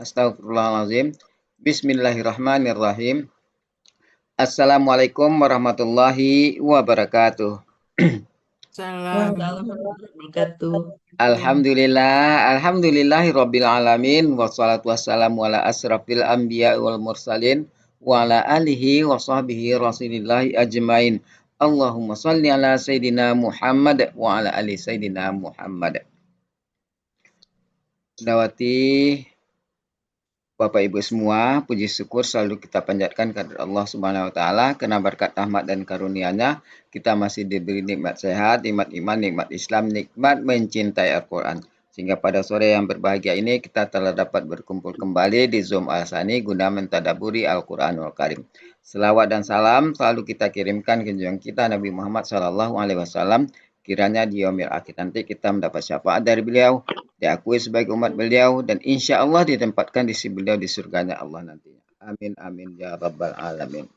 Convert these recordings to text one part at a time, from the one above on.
Astagfirullahaladzim. Bismillahirrahmanirrahim. Assalamualaikum warahmatullahi wabarakatuh. Salam warahmatullahi wabarakatuh. Alhamdulillahi rabbil alamin. Wassalatu wassalamu ala asrafil anbiya wal mursalin. Wa ala alihi wa sahbihi rasulillahi ajmain. Allahumma salli ala Sayyidina Muhammad wa ala ali Sayyidina Muhammad. Dawati Bapak Ibu semua, puji syukur selalu kita panjatkan kepada Allah Subhanahu wa taala karena berkat rahmat dan karunia-Nya kita masih diberi nikmat sehat, nikmat iman, nikmat Islam, nikmat mencintai Al-Qur'an. Sehingga pada sore yang berbahagia ini kita telah dapat berkumpul kembali di Zoom Al-Sani guna mentadaburi Al-Qur'anul Karim. Selawat dan salam selalu kita kirimkan ke junjungan kita Nabi Muhammad SAW. Kiranya di yaumil akhir nanti kita mendapat syafaat dari beliau, diakui sebagai umat beliau, dan insya Allah ditempatkan di sisi beliau di surganya Allah nantinya. Amin amin ya rabbal alamin.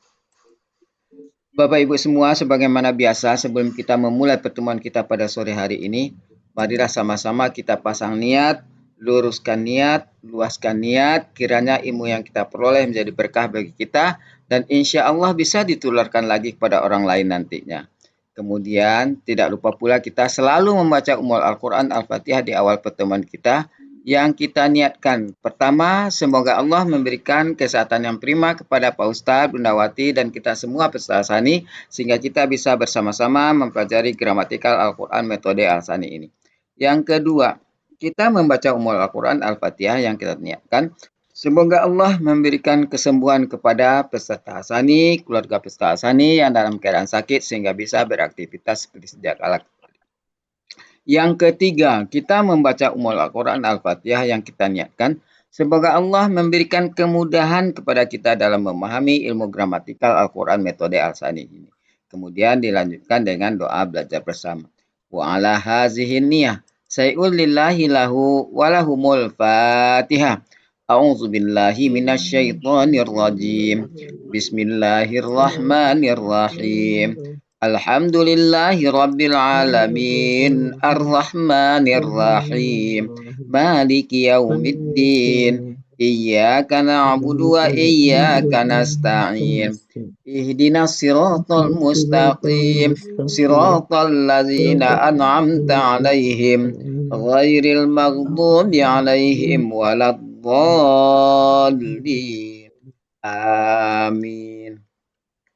Bapak Ibu semua, sebagaimana biasa sebelum kita memulai pertemuan kita pada sore hari ini, marilah sama-sama kita pasang niat, luruskan niat, luaskan niat, kiranya ilmu yang kita peroleh menjadi berkah bagi kita, dan insya Allah bisa ditularkan lagi kepada orang lain nantinya. Kemudian tidak lupa pula kita selalu membaca Ummul Al-Quran Al-Fatihah di awal pertemuan kita yang kita niatkan. Pertama, semoga Allah memberikan kesehatan yang prima kepada Pak Ustadz, Bunda Wati, dan kita semua peserta Al-Sani sehingga kita bisa bersama-sama mempelajari gramatikal Al-Quran metode Al-Sani ini. Yang kedua, kita membaca Ummul Al-Quran Al-Fatihah yang kita niatkan. Semoga Allah memberikan kesembuhan kepada peserta Al-Sani, keluarga peserta Al-Sani yang dalam keadaan sakit sehingga bisa beraktivitas seperti sedia kala. Yang ketiga, kita membaca Ummul Al-Quran Al-Fatihah yang kita niatkan. Semoga Allah memberikan kemudahan kepada kita dalam memahami ilmu gramatikal Al-Quran metode Al-Sani ini. Kemudian dilanjutkan dengan doa belajar bersama. Wa ala hazihin niyah, say'ul lillahi lahu walahumul fatihah. A'udzu billahi minasyaitonir rajim. Bismillahirrahmanirrahim. Alhamdulillahi rabbil alamin. Arrahmanir rahim. Maliki yaumiddin. Iyyaka na'budu wa iyyaka nasta'in. Ihdinas siratal mustaqim. Siratal ladzina an'amta 'alaihim ghairil maghdubi 'alaihim waladdallin. Amin.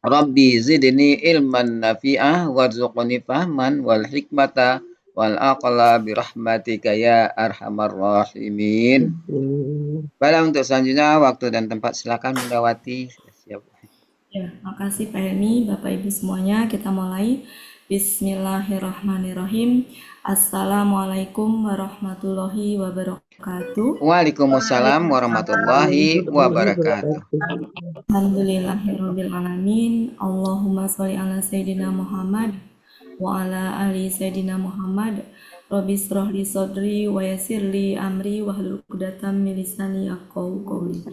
Rabbi zidni ilman nafi'ah warzuqni fahman wal hikmata wal aqla birahmatika ya arhamar rahimin. Baiklah, untuk selanjutnya waktu dan tempat silakan Bunda Wati. Siap. Ya, makasih Pak Helmi, Bapak Ibu semuanya. Kita mulai. Bismillahirrahmanirrahim. Assalamualaikum warahmatullahi wabarakatuh. Waalaikumsalam warahmatullahi wabarakatuh. Alhamdulillahirabbil alamin. Allahumma sholli ala Sayyidina Muhammad wa ala ali Sayyidina Muhammad. Rabbi shrah li sadri wa yassir li amri wahlul 'uqdatam min lisani yafqahu qawli.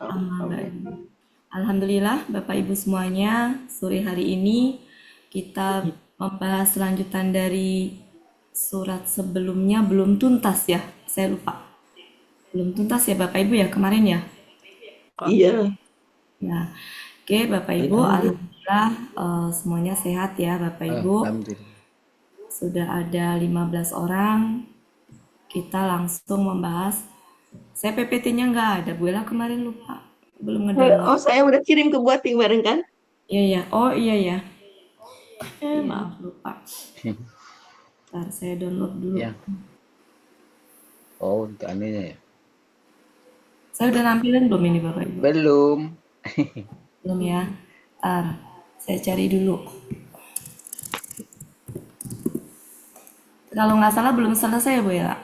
Amma ba'du. Alhamdulillah Bapak Ibu semuanya, sore hari ini kita membahas lanjutan dari surat sebelumnya. Belum tuntas ya, saya lupa. Belum tuntas ya Bapak Ibu ya kemarin ya? Iya. Ya, oke Bapak Ibu, alhamdulillah semuanya sehat ya Bapak Ibu. Sudah ada 15 orang. Kita langsung membahas. Saya PPT-nya nggak ada, Bu Ella kemarin lupa. Belum ngedownload. Oh, saya udah kirim ke buat bareng kan? Iya ya, oh iya ya. Maaf lupa. Ntar saya download dulu. Ya. Oh, untuk anunya ya. Saya udah nampilin belum ini Bapak Ibu? Belum. Belum ya. Ntar saya cari dulu. Kalau nggak salah belum selesai ya Bu ya?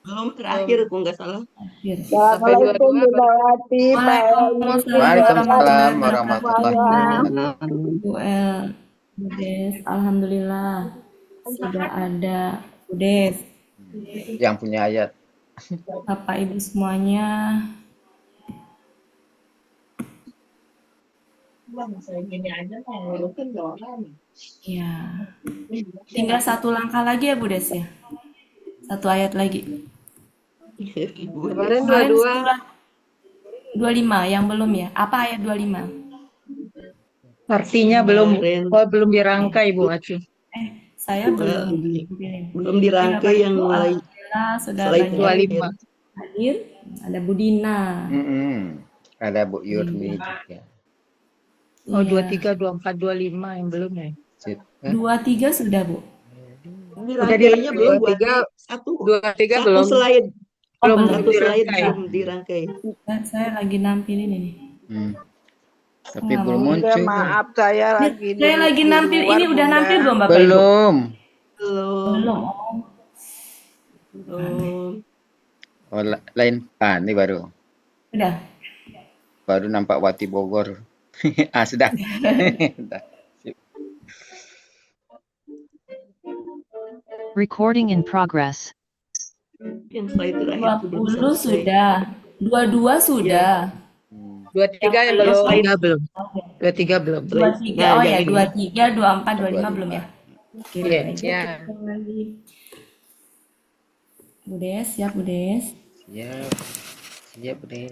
Belum, terakhir aku nggak salah. Assalamualaikum Bunda Wati. Waalaikumsalam warahmatullahi wabarakatuh. Bu El, Bu Des, alhamdulillah sudah ada Bu Des. Yang punya ayat. Bapak Ibu semuanya. Ya. Tinggal satu langkah lagi ya Bu Des ya. Satu ayat lagi. Kemarin dua-dua. 25 yang belum ya? Apa ayat 25? Artinya belum Kemarin belum dirangkai Bu Aci. Saya belum di- pilih. belum Oke, dirangkai Bapak yang Ibu, mulai alhamdulillah sudah slide banyak terakhir. 25. hadir. Ada Budina. Ada Bu Iya. Yurni juga. Oh, Iya. 23, 24, 25 yang belum ya. Sip. 23 sudah, Bu. Dirangkainya belum Bu Ati. 23 Satu belum slide. Oh, belum belum. Satu slide dirangkai. belum dirangkai. Saya lagi nampilin ini. Tapi Nggak belum mau. Bunda, muncul. maaf saya Ini, lagi saya lagi di nampil luar, ini udah Bunda. nampil belum Bapak Ibu? Belum. Belum. Belum. Belum. Oh, lain. Ini baru. Udah. Baru nampak Wati Bogor. Sudah. Sudah. Sip. Recording in progress. Yang slide terakhir itu belum 20 selesai. sudah. 22 sudah. 23 yang Yang belum. slide. 23 belum. 23 belum. 23. Nah, Oh yang ya, ini. 23, 24, 25 belum ya? Oke, Iya, Bapak Ibu. iya. Kita lagi. Bu Des, siap Bu Des. Siap. Siap deh.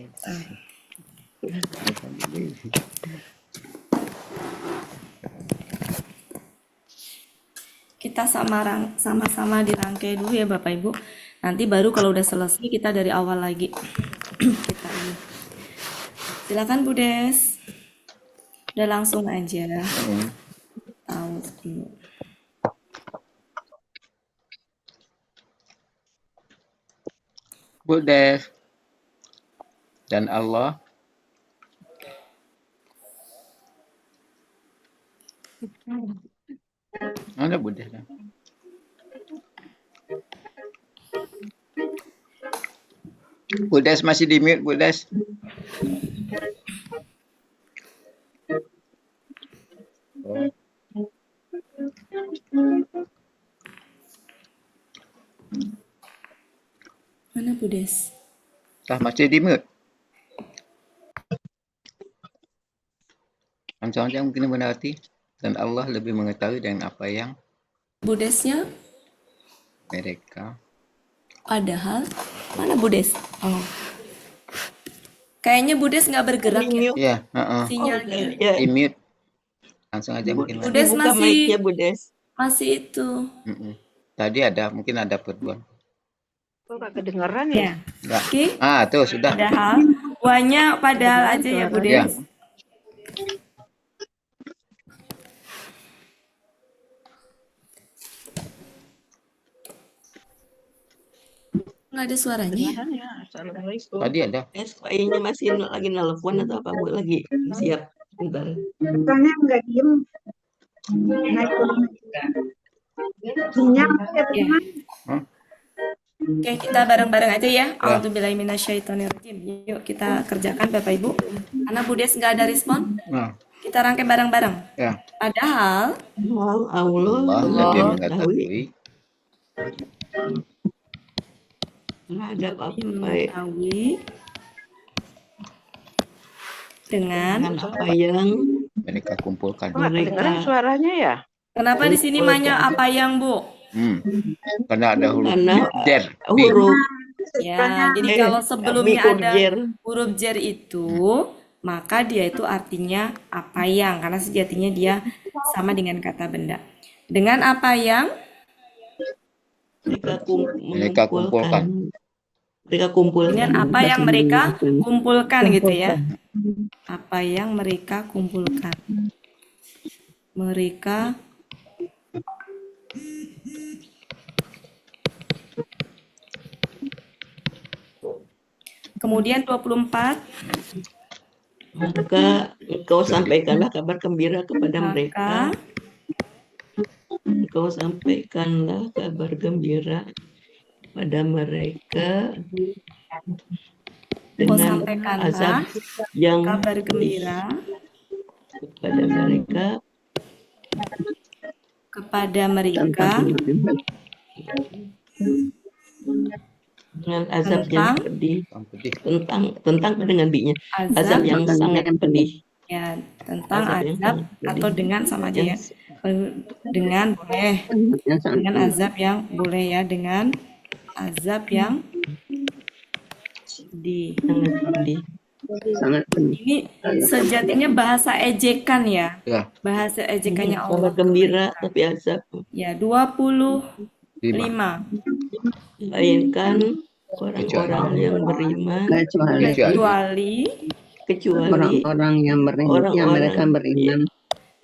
Kita sama-sama dirangkai dulu ya Bapak Ibu. Nanti baru kalau udah selesai kita dari awal lagi. Kita ini. Silakan Bu Des. Udah langsung aja. Tahu dulu. Bu Des. Dan Allah. Ada Bu Des. Bu Des masih di mute, Bu Des. Oh. Mana Bu Des? Masih di mute. Langsung mungkin berarti. Dan Allah lebih mengetahui dengan apa yang Bu Desnya mereka. padahal mana Bu Des? Oh. Kayaknya Bu Des nggak bergerak ya Iya, sinyalnya. Ya, di mute. Langsung aja mungkin. Bu Des dibuka mic-nya Bu Des. masih itu. Tadi mungkin ada perbuatan. Kok gak kedengeran Ya. Enggak. Oke. Tuh sudah. Padahal aja ya Bu Ya. Des. Nggak ada suaranya ya? Assalamualaikum. Tadi ada. SPI-nya masih lagi nelpon atau apa Bu? Lagi siap. Bentar. Bukannya nggak diem. Naik turun. Sinyal ya, teman. Oke, kita bareng-bareng aja ya. A'udzubillahi minasyaitonirrajim. Yuk kita kerjakan Bapak Ibu. Karena Bu Des nggak ada respon, Nah, kita rangkai bareng-bareng. ya. Padahal Allah lebih mengetahui. Nggak ada apa-apa mengetahui dengan apa yang Mereka kumpulkan. mereka suaranya ya? kenapa di sini banyak apa yang Bu? Karena ada huruf Karena jer. huruf Ya, jadi kalau sebelumnya ada jer. huruf jer itu, maka dia itu artinya apa yang, karena sejatinya dia sama dengan kata benda. Dengan apa yang? Mereka kumpulkan. Mereka kumpulkan. Dengan apa yang mereka kumpulkan gitu ya. Apa yang mereka kumpulkan. Mereka kemudian 24 Maka engkau sampaikanlah kabar gembira kepada mereka. Engkau sampaikanlah kabar gembira pada mereka dengan azab yang kabar gembira kepada mereka dengan azab yang pedih tentang dengan bi-nya azab yang sangat pedih ya, tentang azab atau dengan sama aja ya, dengan boleh, dengan azab yang boleh ya, dengan azab yang sangat pedih sangat penuh. Ini sejatinya bahasa ejekan ya. Ya, Bahasa ejekannya Salah Allah. gembira tapi azab. Ya, 25. 5. Melainkan orang-orang yang beriman, Kecuali Kecuali orang-orang yang mereka orang-orang beriman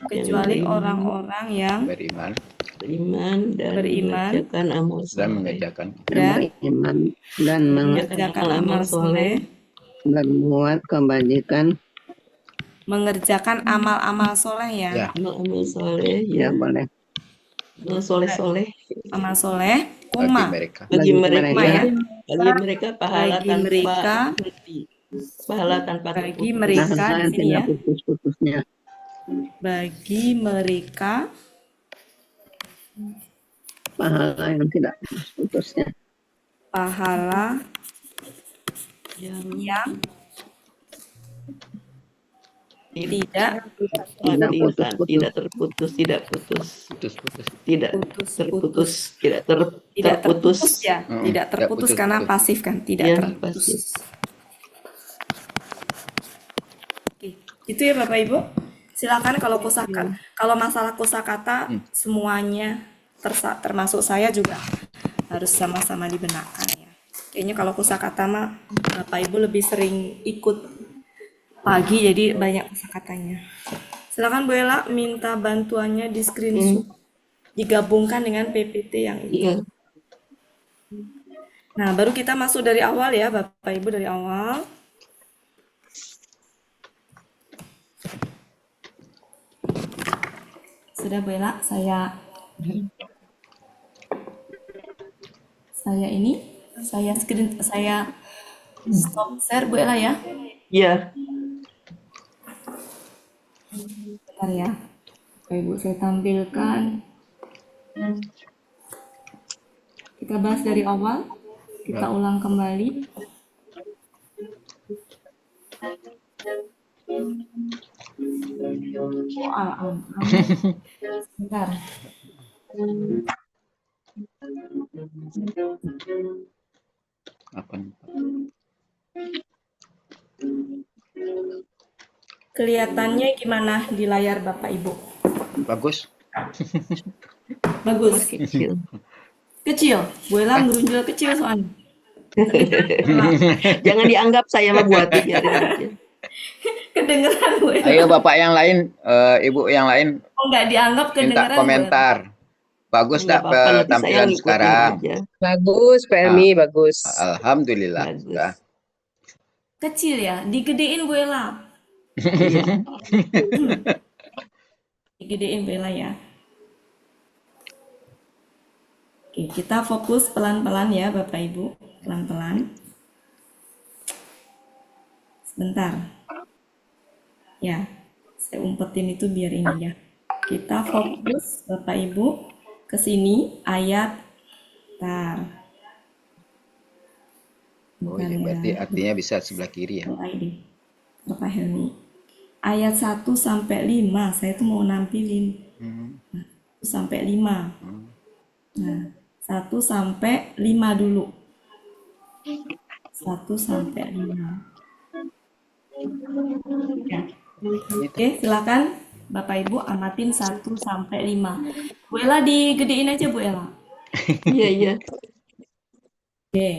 kecuali orang-orang yang Beriman beriman dan Beriman mengerjakan amal dan soleh. mengerjakan dan beriman dan mengerjakan amal soleh, berbuat kebajikan. mengerjakan amal-amal soleh ya. ya Amal-amal soleh, Ya ya. boleh. Amal soleh-soleh Amal soleh, bagi koma. mereka. bagi mereka, Koma ya. bagi mereka pahala Bagi tanpa mereka, henti, pahala tanpa bagi terputus. mereka Pahala di yang sini tidak ya. putus-putusnya. Bagi mereka Pahala yang tidak putus-putusnya. pahala Yang yang tidak Tidak mati, putus-putus. tidak terputus, tidak putus, Putus-putus. tidak putus-putus. terputus, tidak Tidak terputus. terputus ya. Mm-mm, Tidak tidak terputus karena putus-putus. pasif kan. Tidak Ya, terputus. pasif. Oke, itu ya Bapak Ibu. Silakan kalau kalau masalah kosakata semuanya termasuk saya juga harus sama-sama dibenarkan ya. Kayaknya kalau kosakata mah Bapak Ibu lebih sering ikut pagi jadi banyak kosakatanya. Silakan Bu Ella minta bantuannya di screenshot digabungkan dengan PPT yang itu. Iya. Nah, baru kita masuk dari awal ya Bapak Ibu, dari awal. Sudah Bu Ella, saya stop share Bu Ella ya. Iya. Bentar ya. Bapak Ibu saya tampilkan. Kita bahas dari awal. Kita ulang kembali. Bentar. Apa nih? Kelihatannya gimana di layar Bapak Ibu? Bagus. Bagus. Kecil. Kecil. Bu Ella merunjul kecil soalnya. Jangan dianggap saya mah buati, biarin aja. Kedengeran Bu Ella. Ayo Bapak yang lain, Ibu yang lain Oh, nggak dianggap minta kedengeran Bu Ella. komentar. Bagus Nggak tak apa-apa, nanti saya tampilan ngikutin sekarang? aja. Bagus, Pak Elmi, bagus. Alhamdulillah. Bagus. Sudah. Kecil ya, digedein Bu Ella. Iya. Digedein Bu Ella ya. Oke, kita fokus pelan-pelan ya Bapak Ibu. Pelan-pelan. Sebentar. Ya, saya umpetin itu biar ini ya. Kita fokus Bapak Ibu ke sini ayat. Bentar. Oh, Bentar ini ya. berarti artinya bisa sebelah kiri ya. Mulai deh. Bapak Helmi. Ayat 1 sampai 5 saya tuh mau nampilin. 1 sampai 5. Nah, 1 sampai 5 dulu. 1 sampai 5. Ya. Oke, silakan Bapak Ibu amatin 1 sampai 5. Bu Ella digedein aja Bu Ella. Iya, iya. Oke.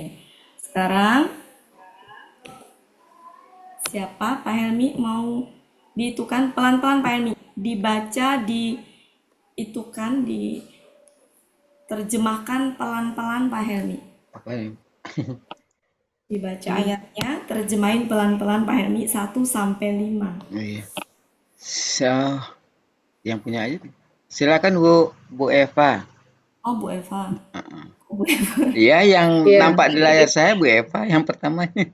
Sekarang siapa? Pak Helmi mau dihitukan pelan-pelan Pak Helmi. Dibaca, dihitukan, diterjemahkan pelan-pelan Pak Helmi. Apa ini? Dibaca ayatnya, terjemahin pelan-pelan Pak Helmi 1 sampai 5. Oh, iya. Yang punya ayat. Silakan Bu Eva. Oh, Bu Eva. Bu Eva. Iya, yang Iya. nampak di layar saya Bu Eva yang pertamanya.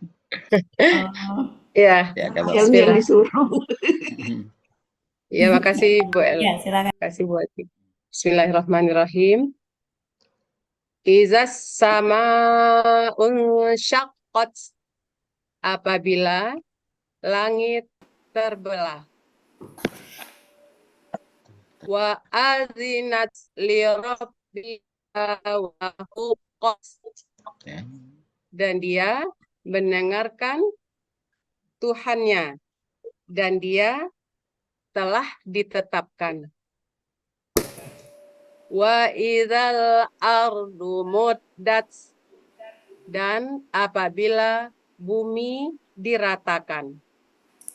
Iya, Ya, ada Bapak. Helmi yang disuruh. ya makasih Bu El. Ya, silakan. Makasih Bu Ati. Bismillahirrahmanirrahim. Iza sama'un syaqqat. Apabila langit terbelah. Wa azinat li rabbiha wa huqqat. Ya. Dan dia mendengarkan Tuhannya, dan dia telah ditetapkan. Wa idzal ardu muddat, dan apabila bumi diratakan.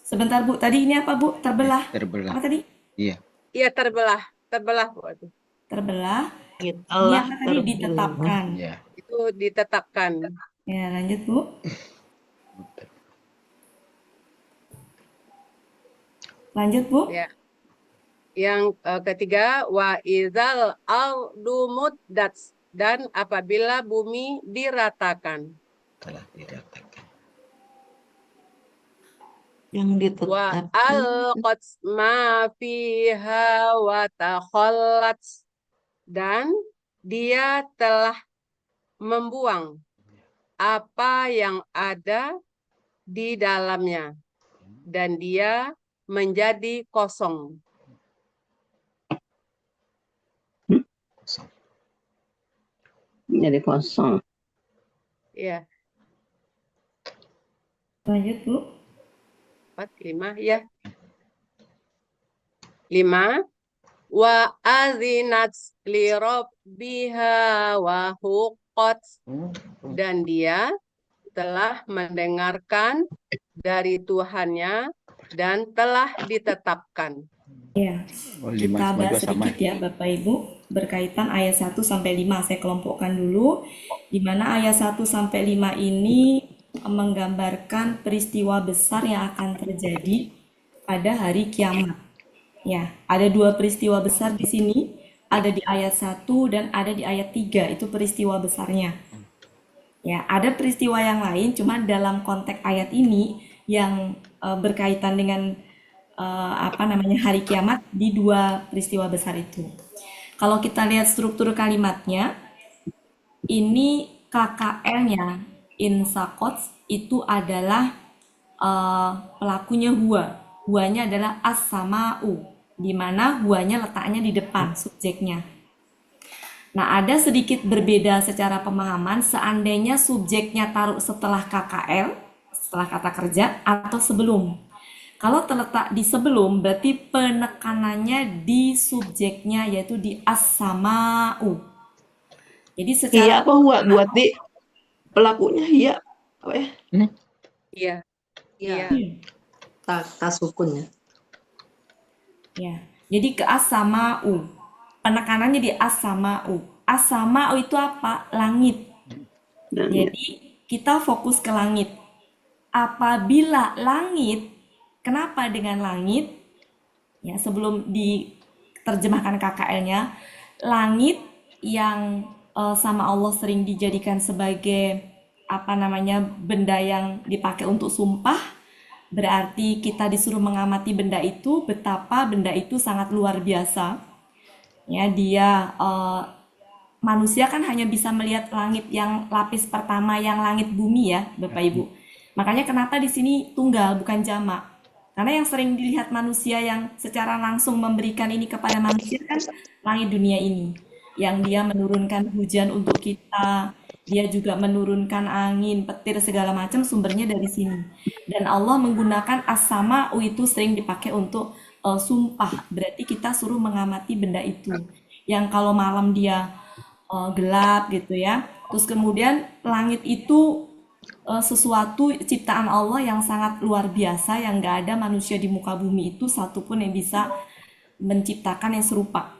Sebentar Bu, tadi ini apa Bu? Terbelah. Terbelah. Apa tadi? Iya. Iya, terbelah Bu. Terbelah. Ini Allah apa tadi? Ditetapkan. Iya. Itu ditetapkan. Ya, lanjut Bu. Lanjut Bu. Ya. Yang ketiga, wa idzal ardu muddat, dan apabila bumi diratakan. Telah diratakan. Yang Wa ditetapkan. alqat ma fiha wa takhallat, dan dia telah membuang apa yang ada di dalamnya, dan dia menjadi kosong. Kosong. Jadi kosong. Ya, Lanjut Bu. 4, 5, ya. 5. Wa azinat li rabbiha wa huqqat, dan dia telah mendengarkan dari Tuhannya dan telah ditetapkan. Ya, Oh, 5 kita sama 2 bahas sama. sedikit ya Bapak Ibu berkaitan ayat 1 sampai 5. Saya kelompokkan dulu di mana ayat 1 sampai 5 ini menggambarkan peristiwa besar yang akan terjadi pada hari kiamat. Ya, ada dua peristiwa besar di sini, ada di ayat 1 dan ada di ayat 3, itu peristiwa besarnya. Ya, ada peristiwa yang lain, cuma dalam konteks ayat ini yang berkaitan dengan hari kiamat di dua peristiwa besar itu. Kalau kita lihat struktur kalimatnya, ini KKL-nya insaqat itu adalah pelakunya huwa. Huwanya adalah as-sama'u, di mana huwanya letaknya di depan subjeknya. Nah, ada sedikit berbeda secara pemahaman seandainya subjeknya taruh setelah KKL, setelah kata kerja, atau sebelum. Kalau terletak di sebelum, berarti penekanannya di subjeknya, yaitu di as-sama'u. Jadi Iya secara apa huwa buat di pelakunya iya apa ya? Iya. Iya. Tasukunnya. ya, jadi ke as-sama'u. Penekanannya di as-sama'u. As-sama'u itu apa? Langit. Dan Jadi kita fokus ke langit. Apabila langit, kenapa dengan langit? Ya, sebelum diterjemahkan KKL-nya, langit yang sama Allah sering dijadikan sebagai benda yang dipakai untuk sumpah, berarti kita disuruh mengamati benda itu, betapa benda itu sangat luar biasa. Ya, dia manusia kan hanya bisa melihat langit yang lapis pertama, yang langit bumi ya, Bapak Ibu. Makanya kenapa di sini tunggal bukan jamak? Karena yang sering dilihat manusia yang secara langsung memberikan ini kepada manusia kan langit dunia ini. Yang dia menurunkan hujan untuk kita, dia juga menurunkan angin, petir segala macam sumbernya dari sini. Dan Allah menggunakan as-sama'u itu sering dipakai untuk sumpah. Berarti kita suruh mengamati benda itu. Yang kalau malam dia gelap gitu ya. Terus kemudian langit itu sesuatu ciptaan Allah yang sangat luar biasa, yang gak ada manusia di muka bumi itu satupun yang bisa menciptakan yang serupa.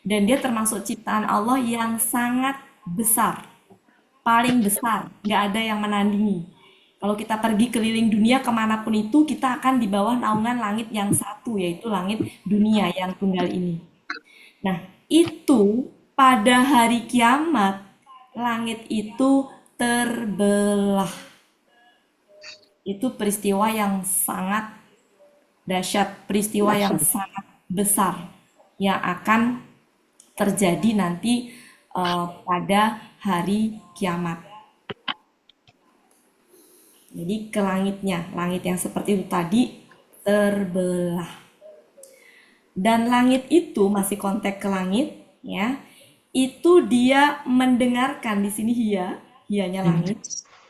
Dan dia termasuk ciptaan Allah yang sangat besar, paling besar, gak ada yang menandingi. Kalau kita pergi keliling dunia kemanapun itu, kita akan di bawah naungan langit yang satu, yaitu langit dunia yang tunggal ini. Nah, itu pada hari kiamat, langit itu terbelah. Itu peristiwa yang sangat dahsyat, peristiwa yang sangat besar yang akan terjadi nanti pada hari kiamat. Jadi ke langitnya, langit yang seperti itu tadi terbelah. Dan langit itu masih konteks ke langit, ya. Itu dia mendengarkan di sini hianya langit.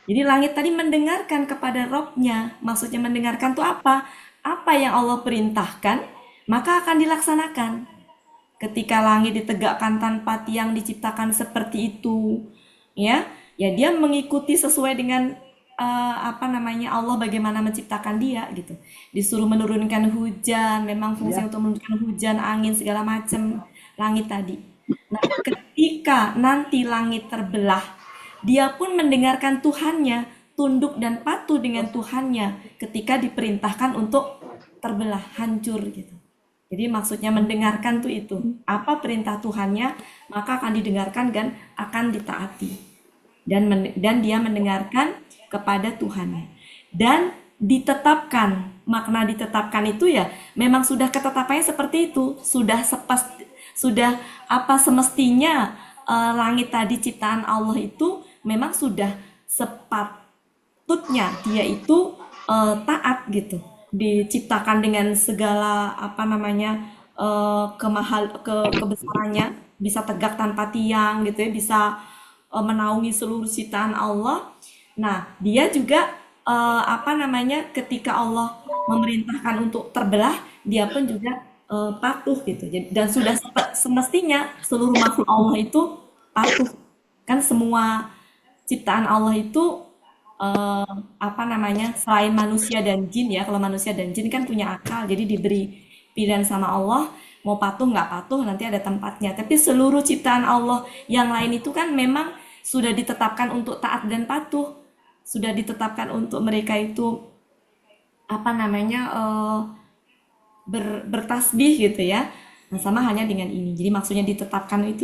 Jadi langit tadi mendengarkan kepada Robnya. Maksudnya mendengarkan itu apa? Apa yang Allah perintahkan, maka akan dilaksanakan. Ketika langit ditegakkan tanpa tiang diciptakan seperti itu, ya dia mengikuti sesuai dengan Allah bagaimana menciptakan dia gitu. Disuruh menurunkan hujan, memang fungsi untuk menurunkan hujan, angin segala macam langit tadi. Nah, ketika nanti langit terbelah, dia pun mendengarkan Tuhannya, tunduk dan patuh dengan Tuhannya ketika diperintahkan untuk terbelah, hancur gitu. Jadi maksudnya mendengarkan tuh itu. Apa perintah Tuhannya, maka akan didengarkan dan akan ditaati. Dan dia mendengarkan kepada Tuhannya. Dan ditetapkan, makna ditetapkan itu ya memang sudah ketetapannya seperti itu. Sudah semestinya langit tadi ciptaan Allah itu memang sudah sepatutnya dia itu taat gitu. Diciptakan dengan segala kebesarannya, bisa tegak tanpa tiang gitu ya, bisa menaungi seluruh ciptaan Allah. Nah, dia juga ketika Allah memerintahkan untuk terbelah, dia pun juga patuh gitu. Dan sudah semestinya seluruh makhluk Allah itu patuh. Kan semua ciptaan Allah itu selain manusia dan jin ya, kalau manusia dan jin kan punya akal, jadi diberi pilihan sama Allah, mau patuh nggak patuh nanti ada tempatnya. Tapi seluruh ciptaan Allah yang lain itu kan memang sudah ditetapkan untuk taat dan patuh, sudah ditetapkan untuk mereka itu bertasbih gitu ya. Nah, sama hanya dengan ini. Jadi maksudnya ditetapkan itu.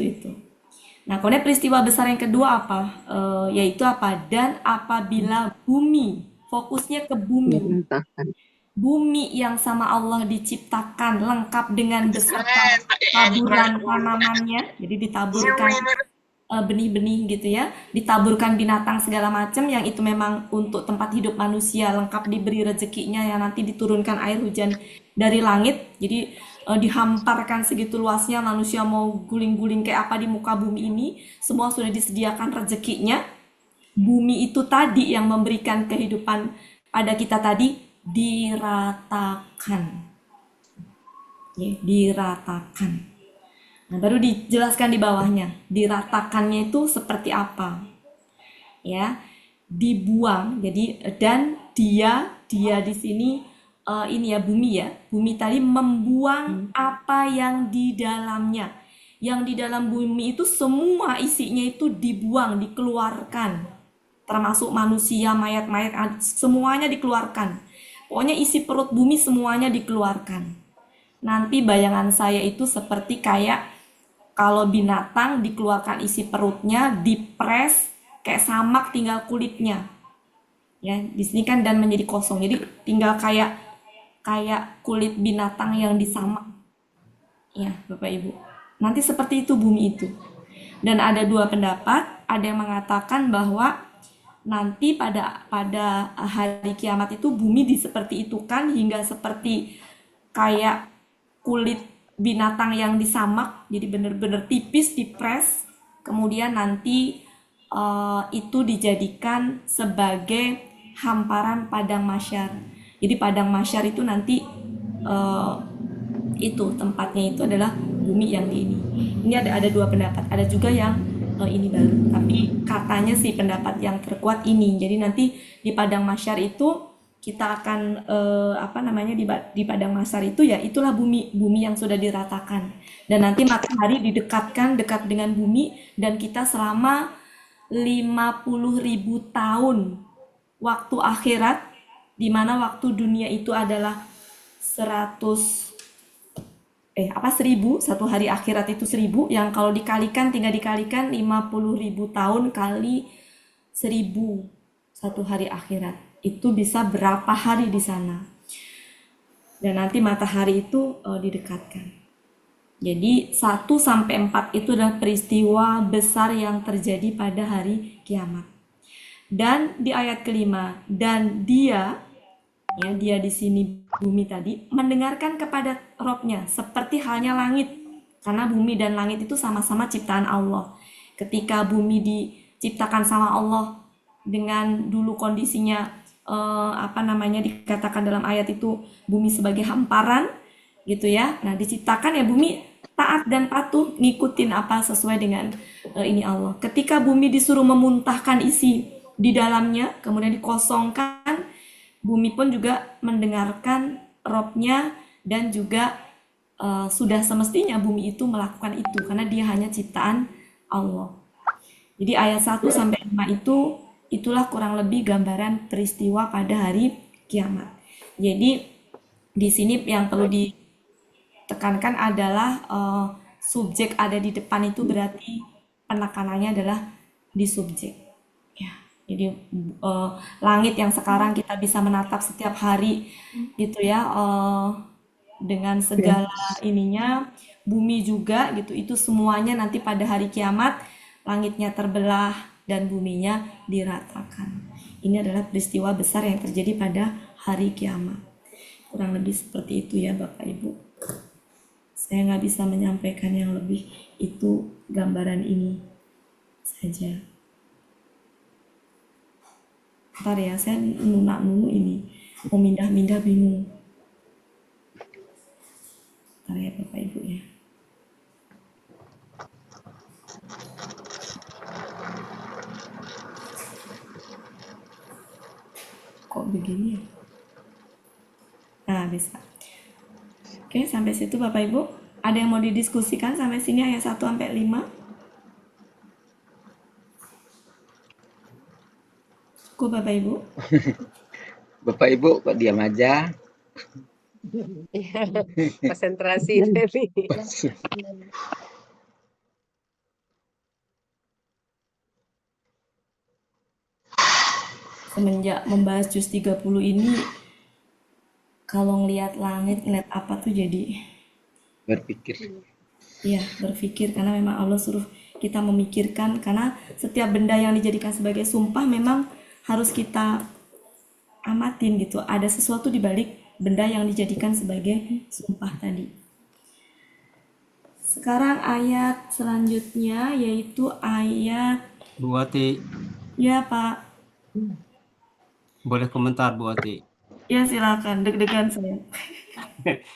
Nah, kemudian peristiwa besar yang kedua apa? Yaitu apa? Dan apabila bumi, fokusnya ke bumi. Bumi yang sama Allah diciptakan lengkap dengan beserta taburan tanamannya. Jadi ditaburkan benih-benih gitu ya, ditaburkan binatang segala macam yang itu memang untuk tempat hidup manusia, lengkap diberi rezekinya yang nanti diturunkan air hujan dari langit. Jadi dihamparkan segitu luasnya, manusia mau guling-guling kayak apa di muka bumi ini, semua sudah disediakan rezekinya. Bumi itu tadi yang memberikan kehidupan pada kita tadi diratakan. Ya, diratakan. Nah, baru dijelaskan di bawahnya, diratakannya itu seperti apa? Ya, dibuang. Jadi dan dia di sini ini ya bumi ya. Bumi tadi membuang apa yang di dalamnya. Yang di dalam bumi itu semua isinya itu dibuang, dikeluarkan. Termasuk manusia, mayat-mayat, semuanya dikeluarkan. Pokoknya isi perut bumi semuanya dikeluarkan. Nanti bayangan saya itu seperti kayak kalau binatang dikeluarkan isi perutnya, dipres kayak samak tinggal kulitnya. Ya, di sini kan dan menjadi kosong. Jadi tinggal kayak kulit binatang yang disamak. Ya, Bapak Ibu. Nanti seperti itu bumi itu. Dan ada dua pendapat, ada yang mengatakan bahwa nanti pada hari kiamat itu bumi seperti itu kan hingga seperti kayak kulit binatang yang disamak, jadi benar-benar tipis dipres, kemudian nanti itu dijadikan sebagai hamparan padang mahsyar. Jadi padang mahsyar itu nanti itu tempatnya itu adalah bumi yang di ini. Ini ada dua pendapat, ada juga yang ini baru, tapi katanya sih pendapat yang terkuat ini. Jadi nanti di padang mahsyar itu kita akan di padang mahsyar itu ya itulah bumi yang sudah diratakan, dan nanti matahari didekatkan dekat dengan bumi, dan kita selama 50.000 tahun waktu akhirat, di mana waktu dunia itu adalah 1000, satu hari akhirat itu 1000, yang kalau tinggal dikalikan 50.000 tahun kali 1000 satu hari akhirat. Itu bisa berapa hari di sana. Dan nanti matahari itu didekatkan. Jadi 1-4 itu adalah peristiwa besar yang terjadi pada hari kiamat. Dan di ayat kelima, dan dia di sini bumi tadi mendengarkan kepada Robnya seperti halnya langit. Karena bumi dan langit itu sama-sama ciptaan Allah. Ketika bumi diciptakan sama Allah, dengan dulu kondisinya dikatakan dalam ayat itu bumi sebagai hamparan gitu ya. Nah, diciptakan ya bumi taat dan patuh ngikutin apa sesuai dengan ini Allah. Ketika bumi disuruh memuntahkan isi di dalamnya, kemudian dikosongkan, bumi pun juga mendengarkan robnya dan juga sudah semestinya bumi itu melakukan itu karena dia hanya ciptaan Allah. Jadi ayat 1 sampai 5 itulah kurang lebih gambaran peristiwa pada hari kiamat. Jadi di sini yang perlu ditekankan adalah subjek ada di depan itu berarti penekanannya adalah di subjek. Ya, jadi langit yang sekarang kita bisa menatap setiap hari gitu ya, dengan segala ininya, bumi juga gitu, itu semuanya nanti pada hari kiamat langitnya terbelah dan buminya diratakan. Ini adalah peristiwa besar yang terjadi pada hari kiamat. Kurang lebih seperti itu ya Bapak Ibu. Saya nggak bisa menyampaikan yang lebih, itu gambaran ini saja. Ntar ya, saya nunu ini, mau mindah-mindah bingung. Ntar ya Bapak Ibu ya. Kok begini ya? Nah, bisa. Oke, sampai situ Bapak Ibu. Ada yang mau didiskusikan sampai sini ayat 1 sampai 5? Cukup Bapak Ibu? Bapak Ibu kok diam aja? Konsentrasi Devi. Semenjak membahas juz 30 ini, kalau ngelihat langit, ngelihat apa tuh jadi Berpikir. iya, berpikir, karena memang Allah suruh kita memikirkan, karena setiap benda yang dijadikan sebagai sumpah memang harus kita amatin gitu. Ada sesuatu di balik benda yang dijadikan sebagai sumpah tadi. Sekarang ayat selanjutnya yaitu ayat, Bu Ati, ya Pak, boleh komentar Bu Ati? ya silakan, deg-degan saya,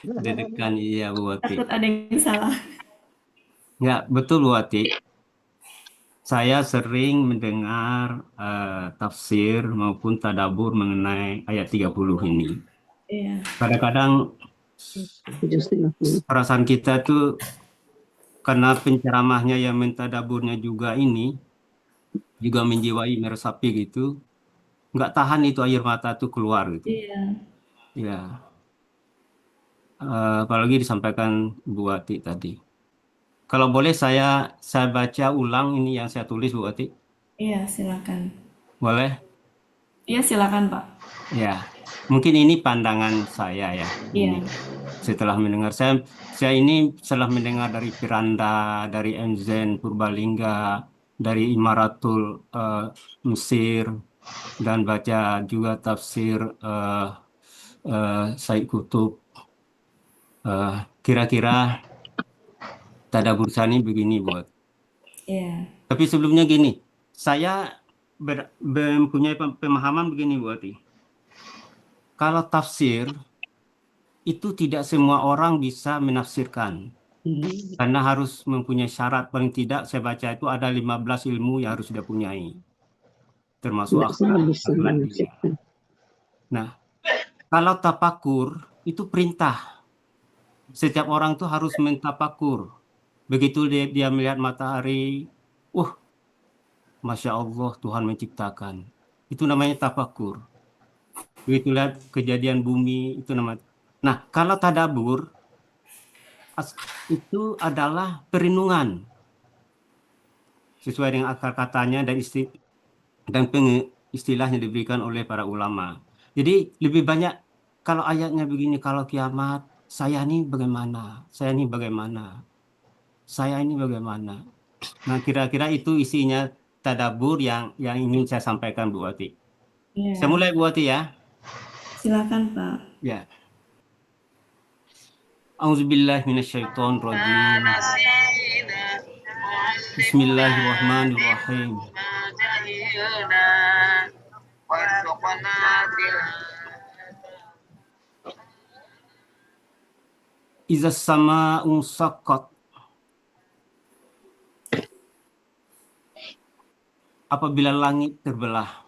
Dedekan iya Bu Ati. takut ada yang salah. Ya, betul Bu Ati. Saya sering mendengar tafsir maupun tadabur mengenai ayat 30 ini. Iya, Kadang-kadang perasaan kita tuh karena penceramahnya yang mentadaburnya juga ini juga menjiwai meresapi gitu, nggak tahan itu air mata tuh keluar gitu. iya, Ya, apalagi disampaikan Bu Ati tadi. Kalau boleh saya baca ulang ini yang saya tulis Bu Ati. iya silakan. Boleh? Iya silakan Pak. Ya, mungkin ini pandangan saya ya. Iya. Ini setelah mendengar saya ini setelah mendengar dari Piranda, dari Enzen Purbalingga, dari Imaratul Mesir, dan baca juga tafsir Said Qutb. Kira-kira tadabbur sani begini buat. Iya. Tapi sebelumnya gini, saya mempunyai pemahaman begini Bu Ati. Kalau tafsir itu tidak semua orang bisa menafsirkan. Karena harus mempunyai syarat, paling tidak saya baca itu ada 15 ilmu yang harus dia punyai. Termasuk akhlak. Nah, kalau tapakur itu perintah. Setiap orang tuh harus mentapakur. Begitu dia melihat matahari, Masya Allah Tuhan menciptakan. Itu namanya tafakur. Begitu lihat kejadian bumi, itu namanya. Nah, kalau tadabur, itu adalah perenungan. Sesuai dengan akar katanya dan istilahnya diberikan oleh para ulama. Jadi lebih banyak, kalau ayatnya begini, kalau kiamat, saya ini bagaimana? Saya ini bagaimana? Saya ini bagaimana? Nah, kira-kira itu isinya tadabur yang ingin saya sampaikan Bu Ati. Iya. Saya mulai Bu Ati ya. Silakan Pak. Ya. Auzubillahi minasyaitonirrajim. Bismillahirrahmanirrahim. وارزقنا Iza sama'u saqqat. Apabila langit terbelah.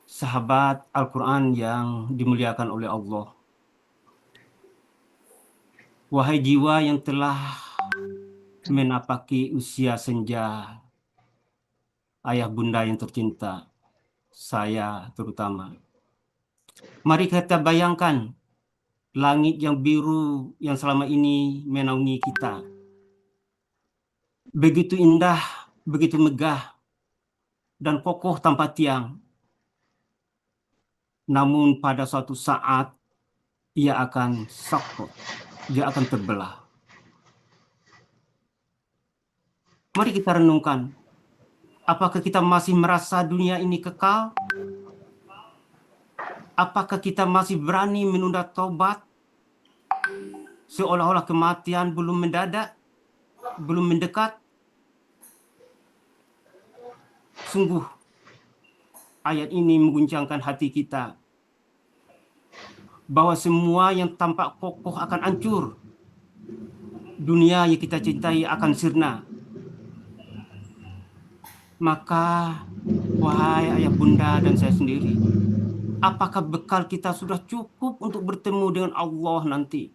Sahabat Al-Quran yang dimuliakan oleh Allah. Wahai jiwa yang telah menapaki usia senja, ayah bunda yang tercinta, saya terutama. Mari kita bayangkan langit yang biru yang selama ini menaungi kita. Begitu indah, begitu megah, dan kokoh tanpa tiang. Namun pada suatu saat, ia akan sakot, dia akan terbelah. Mari kita renungkan, apakah kita masih merasa dunia ini kekal? Apakah kita masih berani menunda taubat? Seolah-olah kematian belum mendadak, belum mendekat. Sungguh, ayat ini mengguncangkan hati kita. Bahwa semua yang tampak kokoh akan hancur. Dunia yang kita cintai akan sirna. Maka, wahai ayah bunda dan saya sendiri, apakah bekal kita sudah cukup untuk bertemu dengan Allah nanti?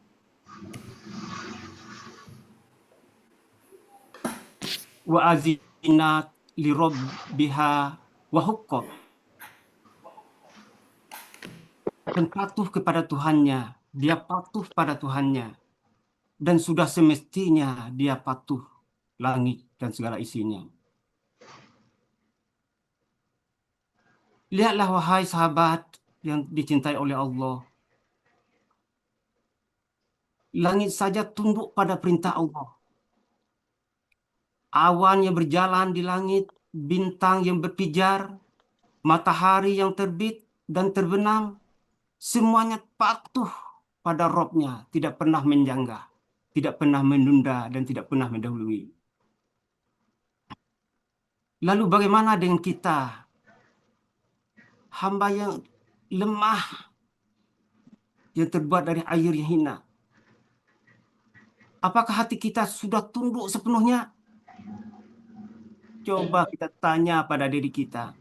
Wa azinat li rabbiha wa huqqat. Dan patuh kepada Tuhannya, dia patuh pada Tuhannya, dan sudah semestinya dia patuh langit dan segala isinya. Lihatlah wahai sahabat yang dicintai oleh Allah. Langit saja tunduk pada perintah Allah. Awan yang berjalan di langit, bintang yang berpijar, matahari yang terbit dan terbenam, semuanya patuh pada Robnya, tidak pernah menyanggah, tidak pernah menunda, dan tidak pernah mendahului. Lalu bagaimana dengan kita? Hamba yang lemah, yang terbuat dari air yang hina. Apakah hati kita sudah tunduk sepenuhnya? Coba kita tanya pada diri kita.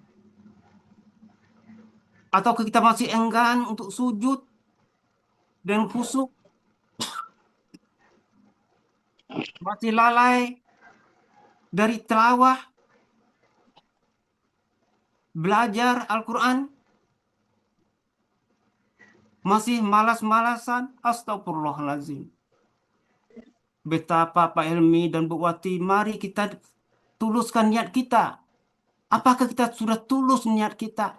Atau kita masih enggan untuk sujud dan khusyuk? Masih lalai dari tilawah, belajar Al-Quran? Masih malas-malasan? Astagfirullahaladzim. Betapa Pak Helmi dan Bu Wati, mari kita tuluskan niat kita. Apakah kita sudah tulus niat kita?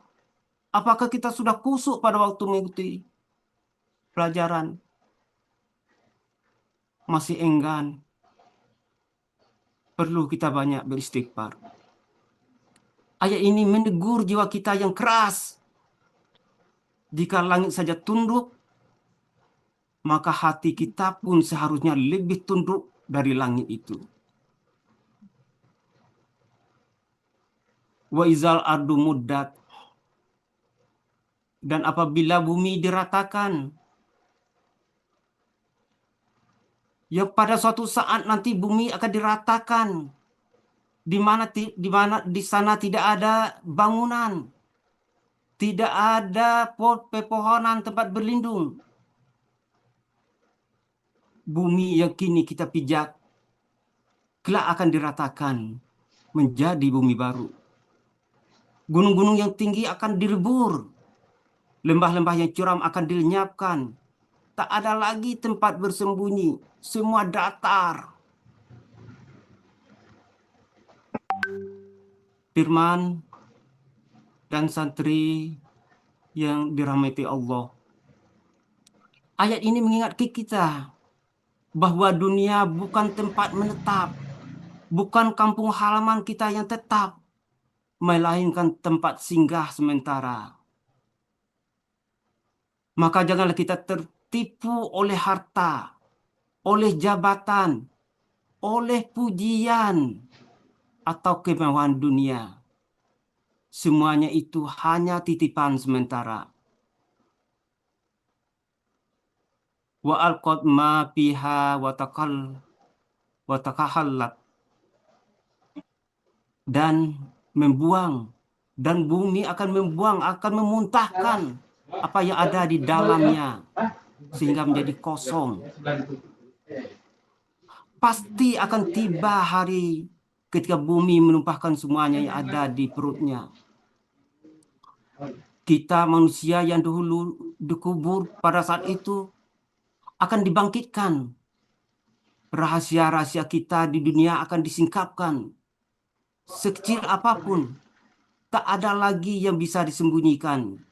Apakah kita sudah kusuk pada waktu mengikuti pelajaran? Masih enggan? Perlu kita banyak beristighfar. Ayat ini menegur jiwa kita yang keras. Jika langit saja tunduk, maka hati kita pun seharusnya lebih tunduk dari langit itu. Wa izal ardu muddat. Dan apabila bumi diratakan, ya pada suatu saat nanti bumi akan diratakan, di mana di sana tidak ada bangunan, tidak ada pepohonan tempat berlindung. Bumi yang kini kita pijak kelak akan diratakan menjadi bumi baru. Gunung-gunung yang tinggi akan dilebur, lembah-lembah yang curam akan dilenyapkan. Tak ada lagi tempat bersembunyi, semua datar. Firman dan santri yang dirahmati Allah. Ayat ini mengingatkan kita bahwa dunia bukan tempat menetap, bukan kampung halaman kita yang tetap, melainkan tempat singgah sementara. Maka janganlah kita tertipu oleh harta, oleh jabatan, oleh pujian, atau kemewahan dunia. semuanya itu hanya titipan sementara. Wa alqad ma fiha wa takahallat, dan membuang, dan bumi akan membuang, akan memuntahkan apa yang ada di dalamnya sehingga menjadi kosong. Pasti akan tiba hari ketika bumi menumpahkan semuanya yang ada di perutnya. Kita manusia yang dahulu dikubur pada saat itu akan dibangkitkan. Rahasia-rahasia kita di dunia akan disingkapkan. Sekecil apapun, tak ada lagi yang bisa disembunyikan.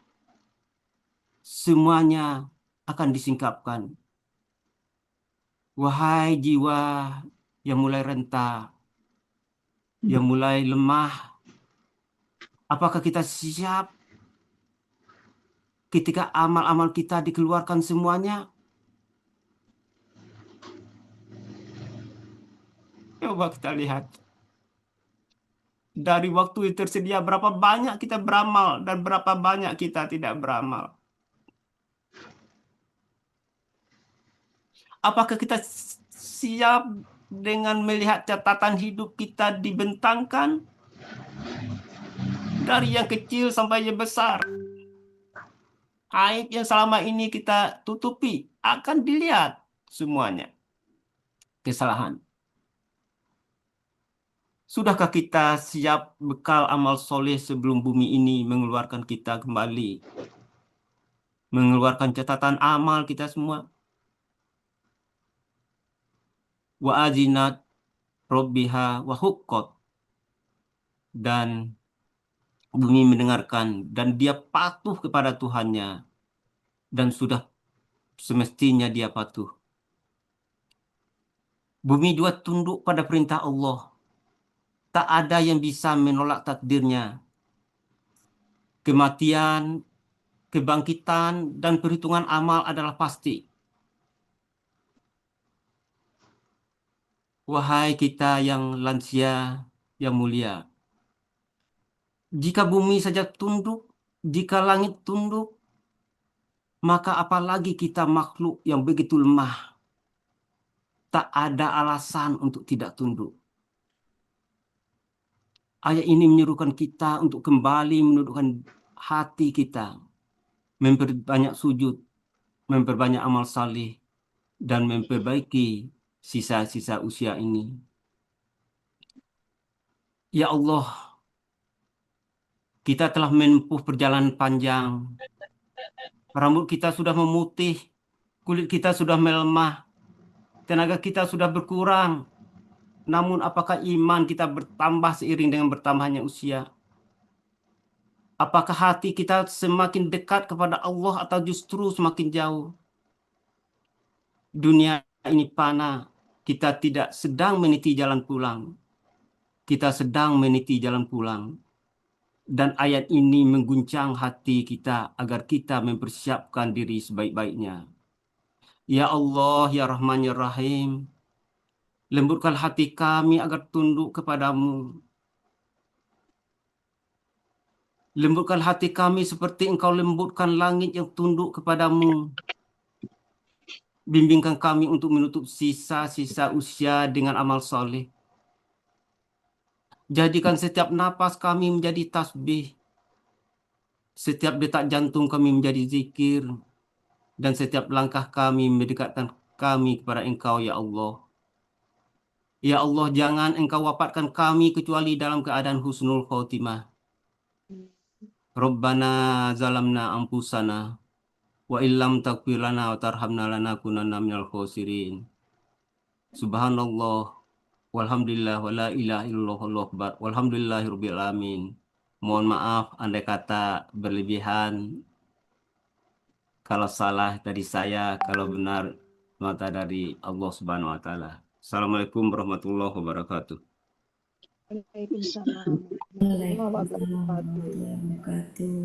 Semuanya akan disingkapkan. Wahai jiwa yang mulai renta, yang mulai lemah, apakah kita siap ketika amal-amal kita dikeluarkan semuanya? Coba kita lihat. Dari waktu yang tersedia, berapa banyak kita beramal dan berapa banyak kita tidak beramal. Apakah kita siap dengan melihat catatan hidup kita dibentangkan dari yang kecil sampai yang besar? Aib yang selama ini kita tutupi akan dilihat semuanya. Kesalahan. Sudahkah kita siap bekal amal soleh sebelum bumi ini mengeluarkan kita kembali? Mengeluarkan catatan amal kita semua. Wa azinat robbiha wa huqqat. Dan bumi mendengarkan dan dia patuh kepada Tuhannya. Dan sudah semestinya dia patuh. Bumi juga tunduk pada perintah Allah. Tak ada yang bisa menolak takdirnya. Kematian, kebangkitan, dan perhitungan amal adalah pasti. Wahai kita yang lansia, yang mulia. Jika bumi saja tunduk, jika langit tunduk, maka apalagi kita makhluk yang begitu lemah. Tak ada alasan untuk tidak tunduk. Ayat ini menyuruhkan kita untuk kembali menundukkan hati kita, memperbanyak sujud, memperbanyak amal saleh, dan memperbaiki sisa-sisa usia ini. Ya Allah, kita telah menempuh perjalanan panjang. Rambut kita sudah memutih, kulit kita sudah melemah, tenaga kita sudah berkurang. Namun apakah iman kita bertambah seiring dengan bertambahnya usia? Apakah hati kita semakin dekat kepada Allah atau justru semakin jauh? Dunia ini panah, kita tidak sedang meniti jalan pulang. Kita sedang meniti jalan pulang. Dan ayat ini mengguncang hati kita agar kita mempersiapkan diri sebaik-baiknya. Ya Allah, ya Rahman, ya Rahim. Lembutkan hati kami agar tunduk kepadamu. Lembutkan hati kami seperti Engkau lembutkan langit yang tunduk kepadamu. Bimbingkan kami untuk menutup sisa-sisa usia dengan amal soleh. Jadikan setiap napas kami menjadi tasbih. Setiap detak jantung kami menjadi zikir. Dan setiap langkah kami mendekatkan kami kepada Engkau, ya Allah. Ya Allah, jangan Engkau wafatkan kami kecuali dalam keadaan husnul khotimah. Rabbana zalamna anfusana wa illam taghfir lana wa tarhamna lanakunanna minal khosirin. Subhanallah walhamdulillah wa la ilaha illallah wallahu akbar walhamdulillahirabbil alamin. Mohon maaf andai kata berlebihan. Kalau salah dari saya, kalau benar mata dari Allah Subhanahu wa taala. Assalamualaikum warahmatullahi wabarakatuh. Waalaikumsalam. Waalaikumsalam warahmatullahi wabarakatuh.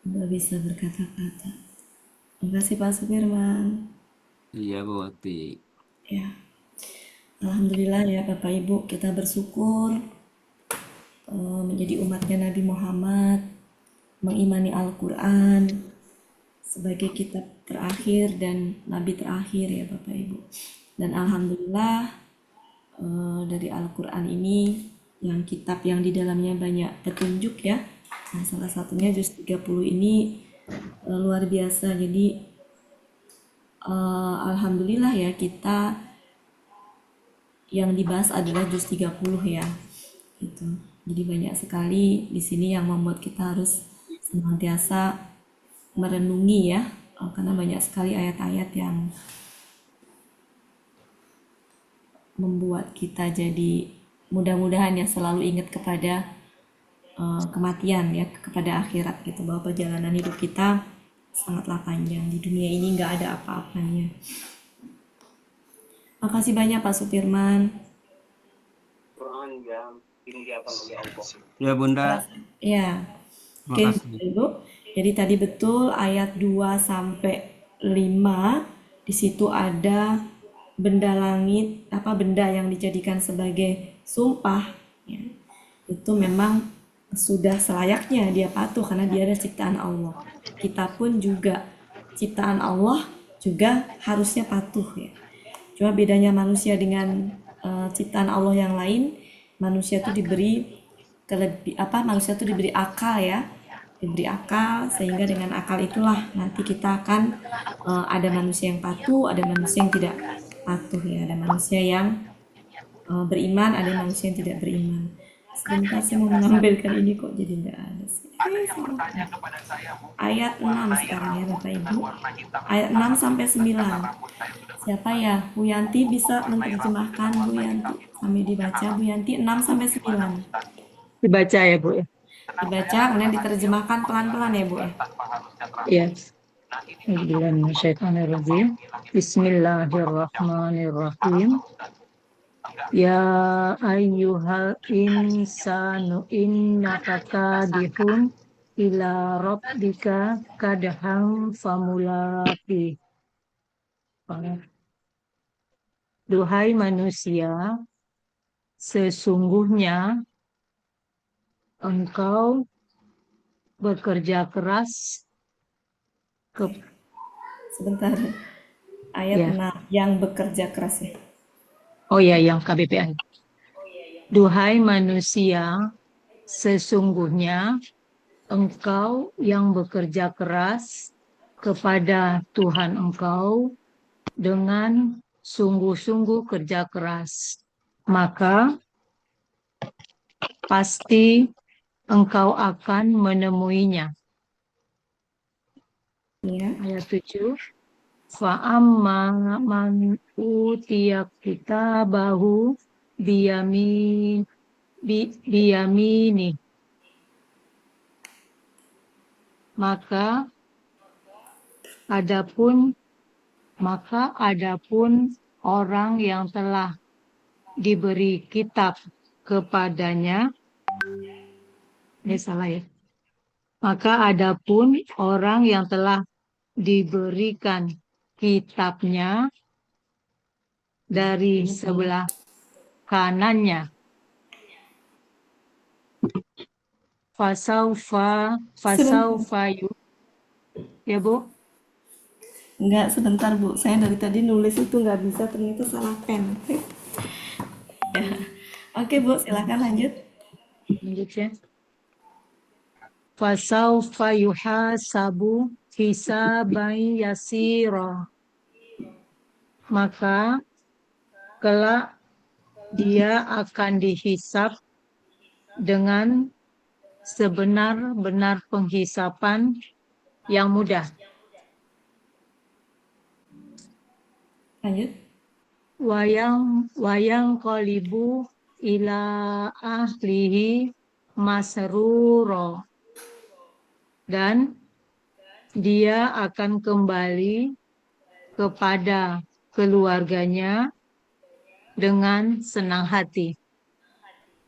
Nggak bisa berkata-kata. Terima kasih Pak Supirman. Iya, Bu Wati. Ya, alhamdulillah ya Bapak Ibu, kita bersyukur menjadi umatnya Nabi Muhammad, mengimani Al-Quran sebagai kitab terakhir dan Nabi terakhir ya Bapak Ibu. Dan Alhamdulillah dari Al-Quran ini yang kitab yang di dalamnya banyak petunjuk ya. Nah, salah satunya juz 30 ini luar biasa. Jadi Alhamdulillah ya, kita yang dibahas adalah juz 30 ya. Gitu. Jadi banyak sekali di sini yang membuat kita harus senantiasa merenungi ya, karena banyak sekali ayat-ayat yang membuat kita jadi mudah-mudahan ya selalu ingat kepada kematian ya, kepada akhirat gitu, bahwa perjalanan hidup kita sangatlah panjang, di dunia ini nggak ada apa-apanya. Makasih banyak Pak Supirman. Ya Bunda, Ya, oke makasih. Ibu. Jadi tadi betul ayat 2 sampai 5 di situ ada benda langit, benda yang dijadikan sebagai sumpah ya. Itu memang sudah selayaknya dia patuh karena dia adalah ciptaan Allah. Kita pun juga ciptaan Allah juga harusnya patuh ya. Cuma bedanya manusia dengan ciptaan Allah yang lain, manusia itu diberi manusia itu diberi akal ya, diberi akal, sehingga dengan akal itulah nanti kita akan ada manusia yang patuh, ada manusia yang tidak patuh ya, ada manusia yang beriman, ada manusia yang tidak beriman. Sebentar saya mau mengambilkan ini kok jadi nggak ada sih. Ayat 6 sekarang ya Bapak Ibu. Ayat 6 sampai 9. Siapa ya? Bu Yanti bisa menerjemahkan, Bu Yanti. Sambil dibaca Bu Yanti 6 sampai 9. Dibaca ya Bu ya. Dibaca kemudian diterjemahkan pelan-pelan ya Bu ya. Iya. Bismillahirrahmanirrahim. Bismillahirrahmanirrahim. Ya ayyuhal insanu innaka kadihun ila rabbika kadham famulaqi. Duhai manusia, sesungguhnya engkau bekerja keras Sebentar. Ayat 6 yang bekerja keras ya. Oh ya, yang KBPI. Duhai manusia, sesungguhnya engkau yang bekerja keras kepada Tuhan engkau dengan sungguh-sungguh kerja keras, maka pasti engkau akan menemuinya. Ya. Ayat 7. Fa'amma man utiya kitabahu biyamini. Maka adapun orang yang telah diberi kitab kepadanya, ini salah ya. Maka adapun orang yang telah diberikan kitabnya dari sebelah kanannya, fasaufa ya Bu? Enggak, sebentar Bu. Saya dari tadi nulis itu nggak bisa, ternyata salah pen. Ya. Oke Bu, silakan lanjut. Lanjut ya. Fasaufa yuhasabu hisaban yasira. Maka kelak dia akan dihisap dengan sebenar-benar penghisapan yang mudah. Lanjut. Wayang qalibu ila ahlihi masruro. Dan dia akan kembali kepada keluarganya dengan senang hati.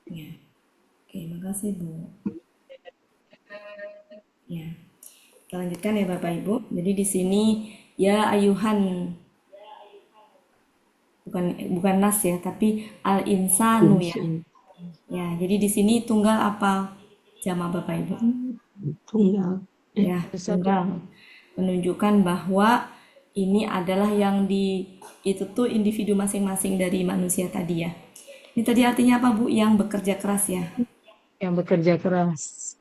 Ya. Oke, makasih Bu. Ya. Kita lanjutkan ya Bapak Ibu. Jadi di sini ya ayuhan, bukan nas ya, tapi al insanu ya. Ya, jadi di sini tunggal apa jama Bapak Ibu? Tunggal. Ya, tunggal. Menunjukkan bahwa ini adalah yang itu tuh individu masing-masing dari manusia tadi ya. Ini tadi artinya apa Bu? Yang bekerja keras ya. Yang bekerja keras.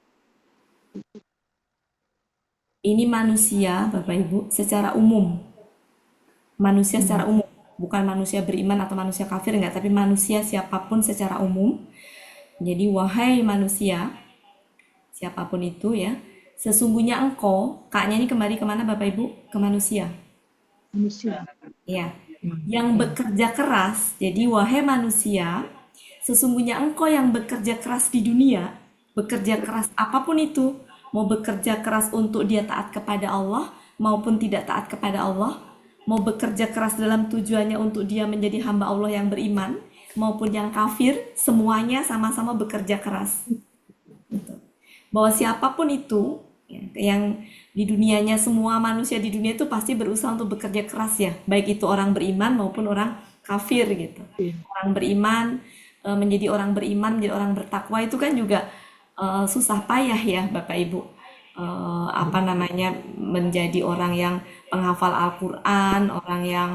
Ini manusia Bapak Ibu secara umum. Manusia secara umum, bukan manusia beriman atau manusia kafir enggak, tapi manusia siapapun secara umum. Jadi wahai manusia, siapapun itu ya, sesungguhnya engkau, kaknya ini kembali kemana Bapak Ibu? Ke manusia. Manusia. Ya, yang bekerja keras. Jadi wahai manusia, sesungguhnya engkau yang bekerja keras di dunia, bekerja keras apapun itu, mau bekerja keras untuk dia taat kepada Allah maupun tidak taat kepada Allah, mau bekerja keras dalam tujuannya untuk dia menjadi hamba Allah yang beriman maupun yang kafir, semuanya sama-sama bekerja keras. Gitu. Bahwa siapapun itu yang di dunianya, semua manusia di dunia itu pasti berusaha untuk bekerja keras ya, baik itu orang beriman maupun orang kafir gitu. Orang beriman menjadi orang beriman, menjadi orang bertakwa itu kan juga susah payah ya Bapak Ibu. Menjadi orang yang penghafal Al-Quran, orang yang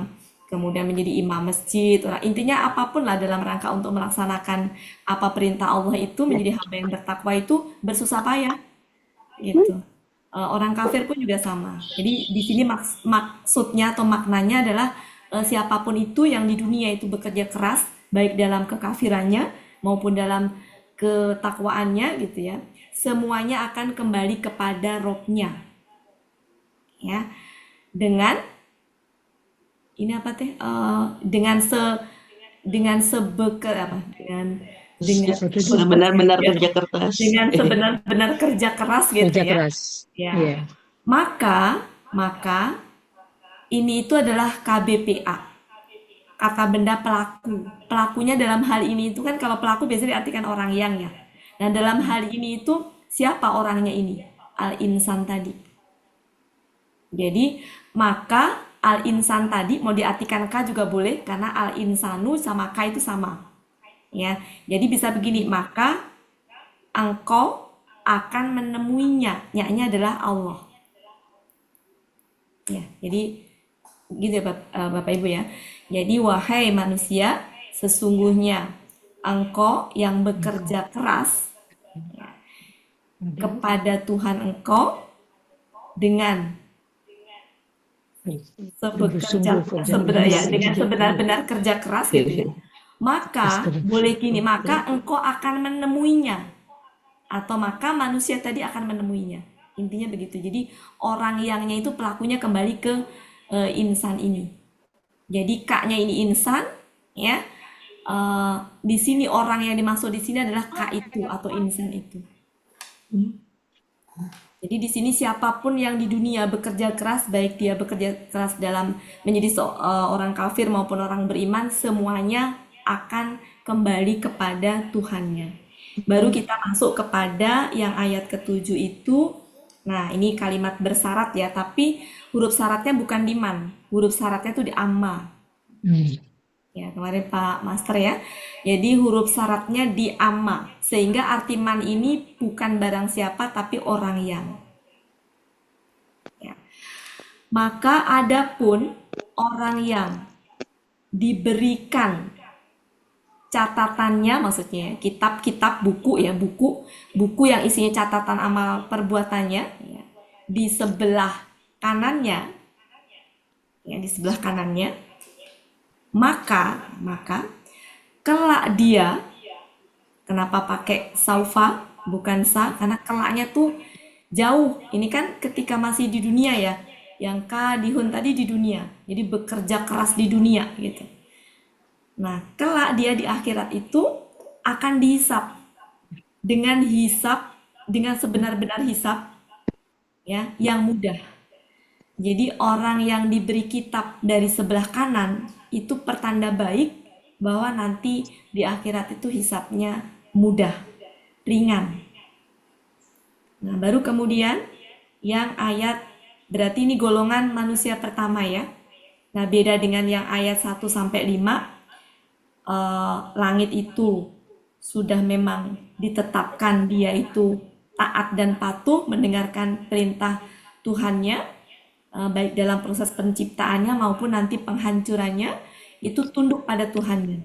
kemudian menjadi imam masjid, intinya apapun lah dalam rangka untuk melaksanakan apa perintah Allah itu, menjadi hamba yang bertakwa itu bersusah payah gitu. Orang kafir pun juga sama. Jadi di sini maksudnya atau maknanya adalah siapapun itu yang di dunia itu bekerja keras, baik dalam kekafirannya maupun dalam ketakwaannya gitu ya, semuanya akan kembali kepada Robnya ya, dengan ini apa teh, dengan benar-benar kerja keras. Dengan sebenar-benar kerja keras gitu Kerja ya. keras. Ya. Iya. Maka ini itu adalah KBPA. Kata benda pelaku. Pelakunya dalam hal ini itu kan, kalau pelaku biasanya diartikan orang yang ya. Dan dalam hal ini itu siapa orangnya ini? Al-insan tadi. Jadi maka al-insan tadi mau diartikan K juga boleh, karena al-insanu sama K itu sama. Ya. Jadi bisa begini, maka engkau akan menemuinya. Nya-nya adalah Allah. Ya, jadi gitu ya Bapak Ibu ya. Jadi wahai manusia, sesungguhnya engkau yang bekerja keras kepada Tuhan engkau dengan sebenar-benar kerja keras gitu ya. Maka boleh gini, maka engkau akan menemuinya, atau maka manusia tadi akan menemuinya. Intinya begitu. Jadi orang yangnya itu pelakunya kembali ke insan ini. Jadi kaknya ini insan ya. Di sini orang yang dimaksud di sini adalah kak itu atau insan itu. Jadi di sini siapapun yang di dunia bekerja keras, baik dia bekerja keras dalam menjadi orang kafir maupun orang beriman, semuanya akan kembali kepada Tuhannya. Baru kita masuk kepada yang ayat ke-7 itu. Nah, ini kalimat bersyarat ya, tapi huruf syaratnya bukan di man, huruf syaratnya itu di amma. Ya, kemarin Pak Master ya. Jadi huruf syaratnya di amma, sehingga arti man ini bukan barang siapa tapi orang yang. Ya. Maka adapun orang yang diberikan catatannya, maksudnya kitab-kitab buku ya, buku yang isinya catatan amal perbuatannya ya, di sebelah kanannya ya, di sebelah kanannya, maka kelak dia, kenapa pakai saufa bukan sa, karena kelaknya tuh jauh. Ini kan ketika masih di dunia ya, yang kadihun tadi di dunia, jadi bekerja keras di dunia gitu. Nah, kelak dia di akhirat itu akan dihisap dengan sebenar-benar hisap ya, yang mudah. Jadi orang yang diberi kitab dari sebelah kanan itu pertanda baik bahwa nanti di akhirat itu hisapnya mudah, ringan. Nah, baru kemudian yang ayat, berarti ini golongan manusia pertama ya. Nah, beda dengan yang ayat 1 sampai 5. Langit itu sudah memang ditetapkan dia itu taat dan patuh mendengarkan perintah Tuhannya, baik dalam proses penciptaannya maupun nanti penghancurannya, itu tunduk pada Tuhannya.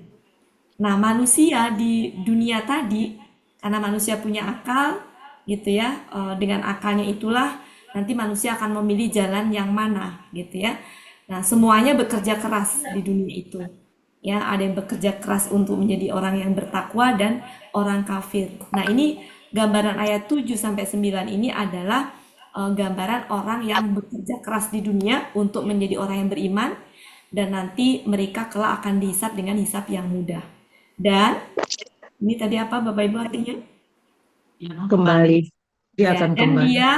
Nah, manusia di dunia tadi, karena manusia punya akal, gitu ya, dengan akalnya itulah nanti manusia akan memilih jalan yang mana, gitu ya. Nah, semuanya bekerja keras di dunia itu. Ya, ada yang bekerja keras untuk menjadi orang yang bertakwa dan orang kafir. Nah, ini gambaran ayat 7 sampai 9 ini adalah gambaran orang yang bekerja keras di dunia untuk menjadi orang yang beriman dan nanti mereka kelak akan dihisap dengan hisap yang mudah. Dan ini tadi apa Bapak Ibu artinya? Kembali. Dia Ya, akan dan kembali. dia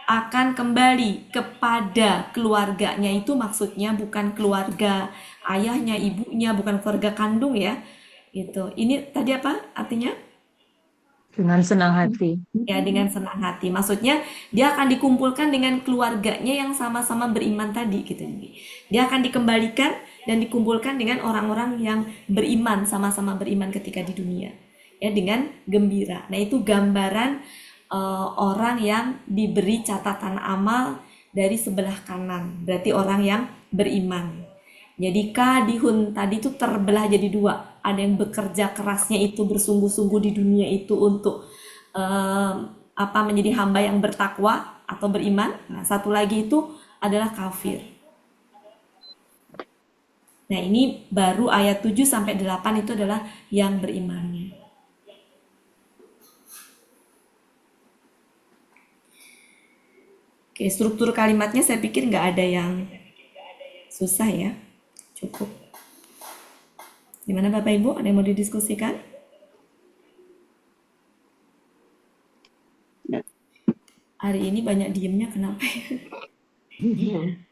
akan kembali kepada keluarganya, itu maksudnya bukan keluarga ayahnya, ibunya, bukan keluarga kandung ya. Itu. Ini tadi apa artinya? Dengan senang hati. Ya, dengan senang hati. Maksudnya dia akan dikumpulkan dengan keluarganya yang sama-sama beriman tadi gitu. Dia akan dikembalikan dan dikumpulkan dengan orang-orang yang beriman, sama-sama beriman ketika di dunia. Ya, dengan gembira. Nah, itu gambaran orang yang diberi catatan amal dari sebelah kanan. Berarti orang yang beriman. Jadi kadihun tadi itu terbelah jadi dua. Ada yang bekerja kerasnya itu bersungguh-sungguh di dunia itu untuk menjadi hamba yang bertakwa atau beriman. Nah, satu lagi itu adalah kafir. Nah, ini baru ayat 7 sampai 8 itu adalah yang berimannya. Oke, struktur kalimatnya saya pikir nggak ada yang susah ya. Cukup. Gimana Bapak Ibu? Ada yang mau didiskusikan? Hari ini banyak diemnya kenapa ya?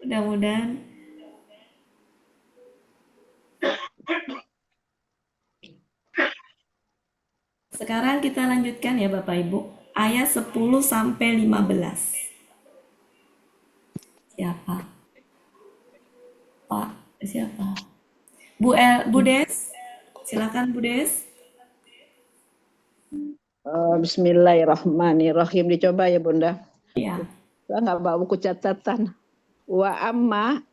Mudah-mudahan. Sekarang kita lanjutkan ya Bapak Ibu. Ayat 10 sampai 15. Siapa? Pak, siapa? Bu Des? Silakan Bu Des. Bismillahirrahmanirrahim. Dicoba ya Bunda. Ya. Saya nggak bawa buku catatan. Wa amma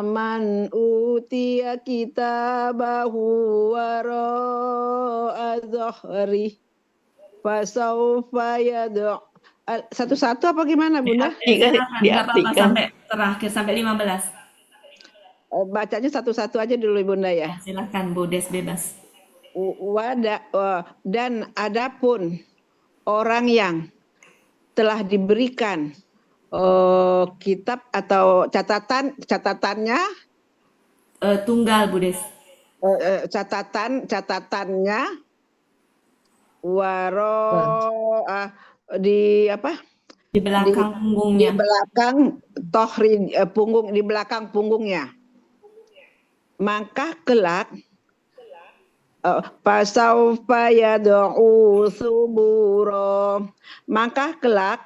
man utiya kitabahu wara'a dhahri fasawfa yad'u. Satu-satu apa gimana Bunda? Diartikan sampai terakhir sampai 15. Bacanya satu-satu aja dulu Bunda ya. Silakan Bu Des, bebas. Dan adapun orang yang telah diberikan kitab atau catatannya tunggal Bu Des. Catatannya di belakang punggungnya. Di belakang di belakang punggungnya. Maka kelak fasaufa yad'u subura. Maka kelak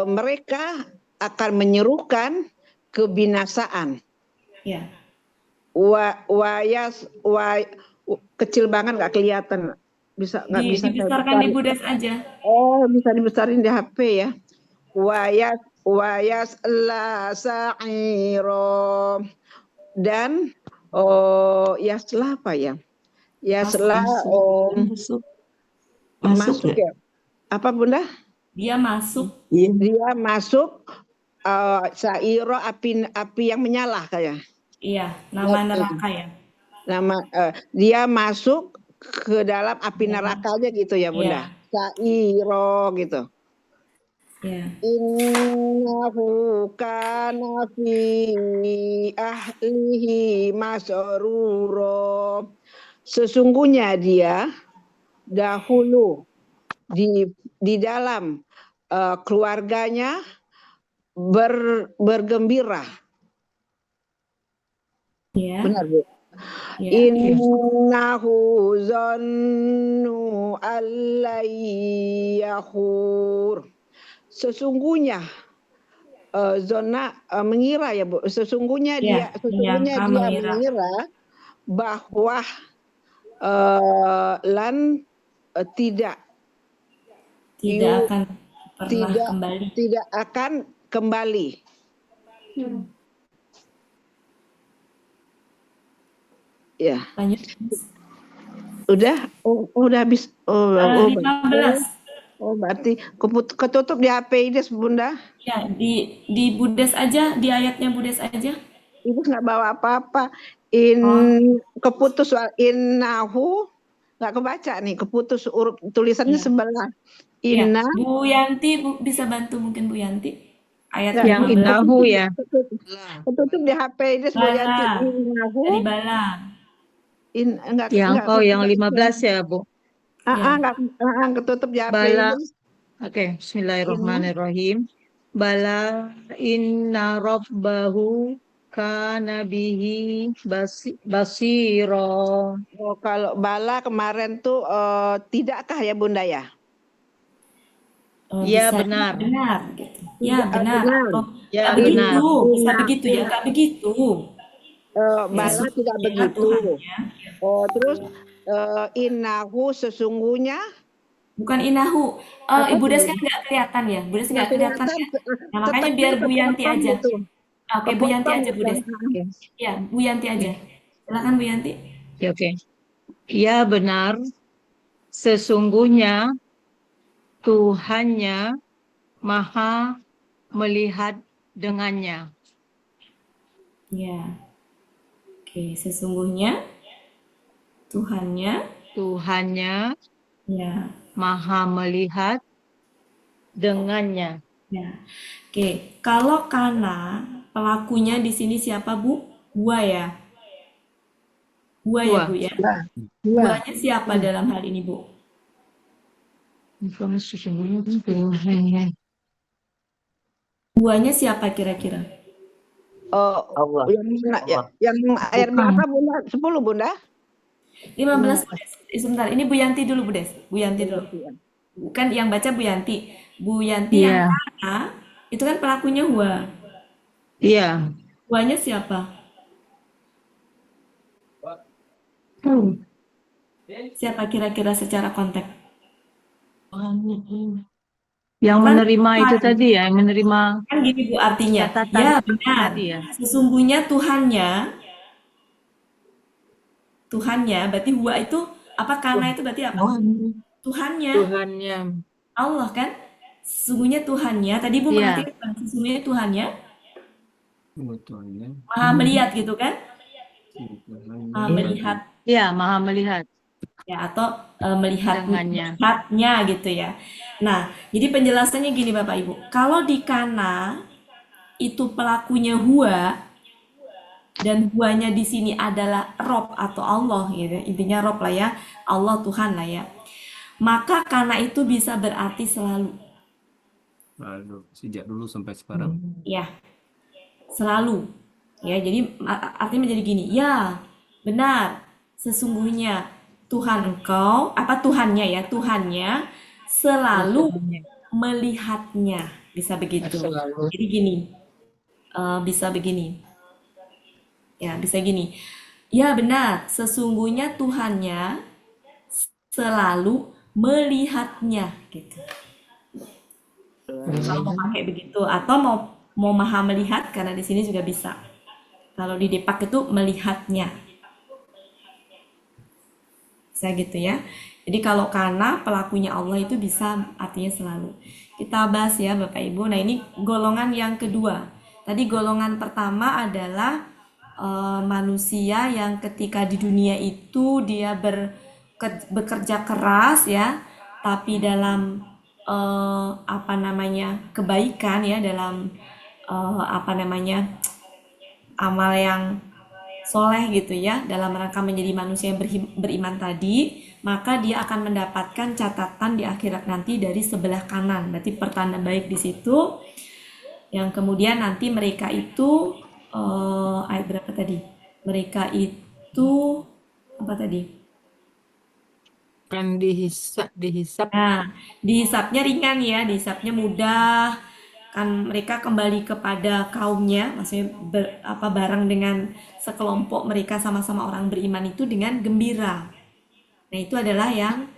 mereka akan menyerukan kebinasaan. Ya. Kecil banget nggak kelihatan. Bisa dibesarkan di Bu Des aja. Oh, bisa dibesarin di HP ya. Wayas la sa'iro. Dan yaslah apa ya? Yaslah masuk ya. Apa Bunda? Dia masuk. Dia masuk sa'iro, api yang menyala kayak. Iya, nama neraka ya. Dia masuk ke dalam api neraka aja gitu ya Bunda. Sa'iro gitu. Innahu kana fi ahlihi masruro. Sesungguhnya dia dahulu di dalam keluarganya bergembira. Ya. Benar Bu. Innahu zannu allayyahur. Sesungguhnya zona mengira ya Bu. Sesungguhnya dia mengira bahwa lan tidak Tidak akan pernah tidak kembali. tidak akan kembali. Ya, Lanjut. udah udah habis. Oh, 15. berarti ketutup di HP Ines, Bunda. Ya, di Budes aja, di ayatnya Budes aja. Ibu nggak bawa apa-apa. Keputus soal innahu nggak kebaca nih, keputus tulisannya Iya. sebelah. Ya, Inna Bu Yanti bisa bantu mungkin Bu Yanti. Ayat Nggak, Yang 15. innahu ya. ketutup di HP Ines, Bu Yanti. Bala. Innahu Dari Bala. enggak Yang 15 ya, Bu. Ya. ketutup di HP Bala. Ines. Oke, bismillahirrahmanirrahim. Bala inna rabbahu kana bihi basiro. Oh, kalau bala kemarin tuh tidakkah ya Bunda ya? Ya, Bisa benar. benar gitu. Ya, benar. benar. Atau Ya, nggak begitu, benar. bisa begitu ya, nggak begitu. Bala tidak Ya, begitu. Tuhannya. Oh, terus innahu sesungguhnya Bukan inahu. Apa Ibu Des tuh? kan nggak kelihatan ya. Bu Des nggak nggak kelihatan ya. Nah, makanya tetapnya biar Bu Yanti kepotong aja. gitu. Oke, Bu Yanti aja Bu Des. Oke. Ya, Bu Yanti aja. Silakan Bu Yanti. Ya, oke. Ya, benar. Sesungguhnya Tuhannya Maha melihat dengannya. Ya. Oke, sesungguhnya Tuhannya Tuhannya ya. Maha melihat dengannya. Ya. Oke, kalau kana pelakunya di sini siapa, Bu? Gua ya. Gua ya, Bu ya. Guanya siapa dalam hal ini, Bu? Sesungguhnya Tuhannya. Guanya siapa kira-kira? Allah. Yang ayat berapa Bunda? 10 Bunda? 15 Bu Des. Sebentar, ini Bu Yanti dulu Bu Des. Bu Yanti dulu. Bukan yang baca Bu Yanti. Bu Yanti yang Iya. kana itu kan pelakunya Hua. Iya. Guanya siapa? Siapa kira-kira secara konteks? Yang Kan menerima itu Tuhan. tadi ya, yang menerima Kan gini Bu artinya. catatan Ya benar. tadi ya. Sesungguhnya Tuhannya berarti Hua itu apa, kana itu berarti apa? Tuhannya. Tuhannya. Allah kan? Sesungguhnya Tuhannya. Tadi Bu Iya. perhatikan sesungguhnya Tuhannya Tuhannya. Maha melihat gitu kan? Maha melihat. Iya, Maha melihat Ya, atau dengannya. melihatnya gitu ya. Nah, jadi penjelasannya gini Bapak Ibu. Kalau di kana itu pelakunya Hua dan Huanya di sini adalah Rob atau Allah gitu. Intinya Rob lah ya, Allah Tuhan lah ya. Maka kana itu bisa berarti selalu. Lalu sejak dulu sampai sekarang. Ya, selalu. Ya, jadi artinya menjadi gini. Ya, benar. Sesungguhnya Tuhan engkau, apa Tuhannya ya, Tuhannya selalu melihatnya. Bisa begitu. Selalu. Jadi gini, bisa begini. Ya, bisa gini. Ya benar, sesungguhnya Tuhannya selalu melihatnya gitu. Kalau mau pakai begitu atau mau maha melihat karena di sini juga bisa. Kalau di Depak itu melihatnya. Bisa gitu ya. Jadi kalau kana pelakunya Allah itu bisa artinya selalu. Kita bahas ya Bapak Ibu. Nah, ini golongan yang kedua. Tadi golongan pertama adalah manusia yang ketika di dunia itu dia bekerja keras ya, tapi dalam kebaikan ya, dalam amal yang soleh gitu ya, dalam rangka menjadi manusia yang beriman tadi, maka dia akan mendapatkan catatan di akhirat nanti dari sebelah kanan. Berarti pertanda baik di situ. Yang kemudian nanti mereka itu ayat berapa tadi? Mereka itu apa tadi? Kan dihisap. Nah, dihisapnya ringan ya, dihisapnya mudah. kan mereka kembali kepada kaumnya, maksudnya bareng dengan sekelompok mereka sama-sama orang beriman itu dengan gembira. Nah, itu adalah yang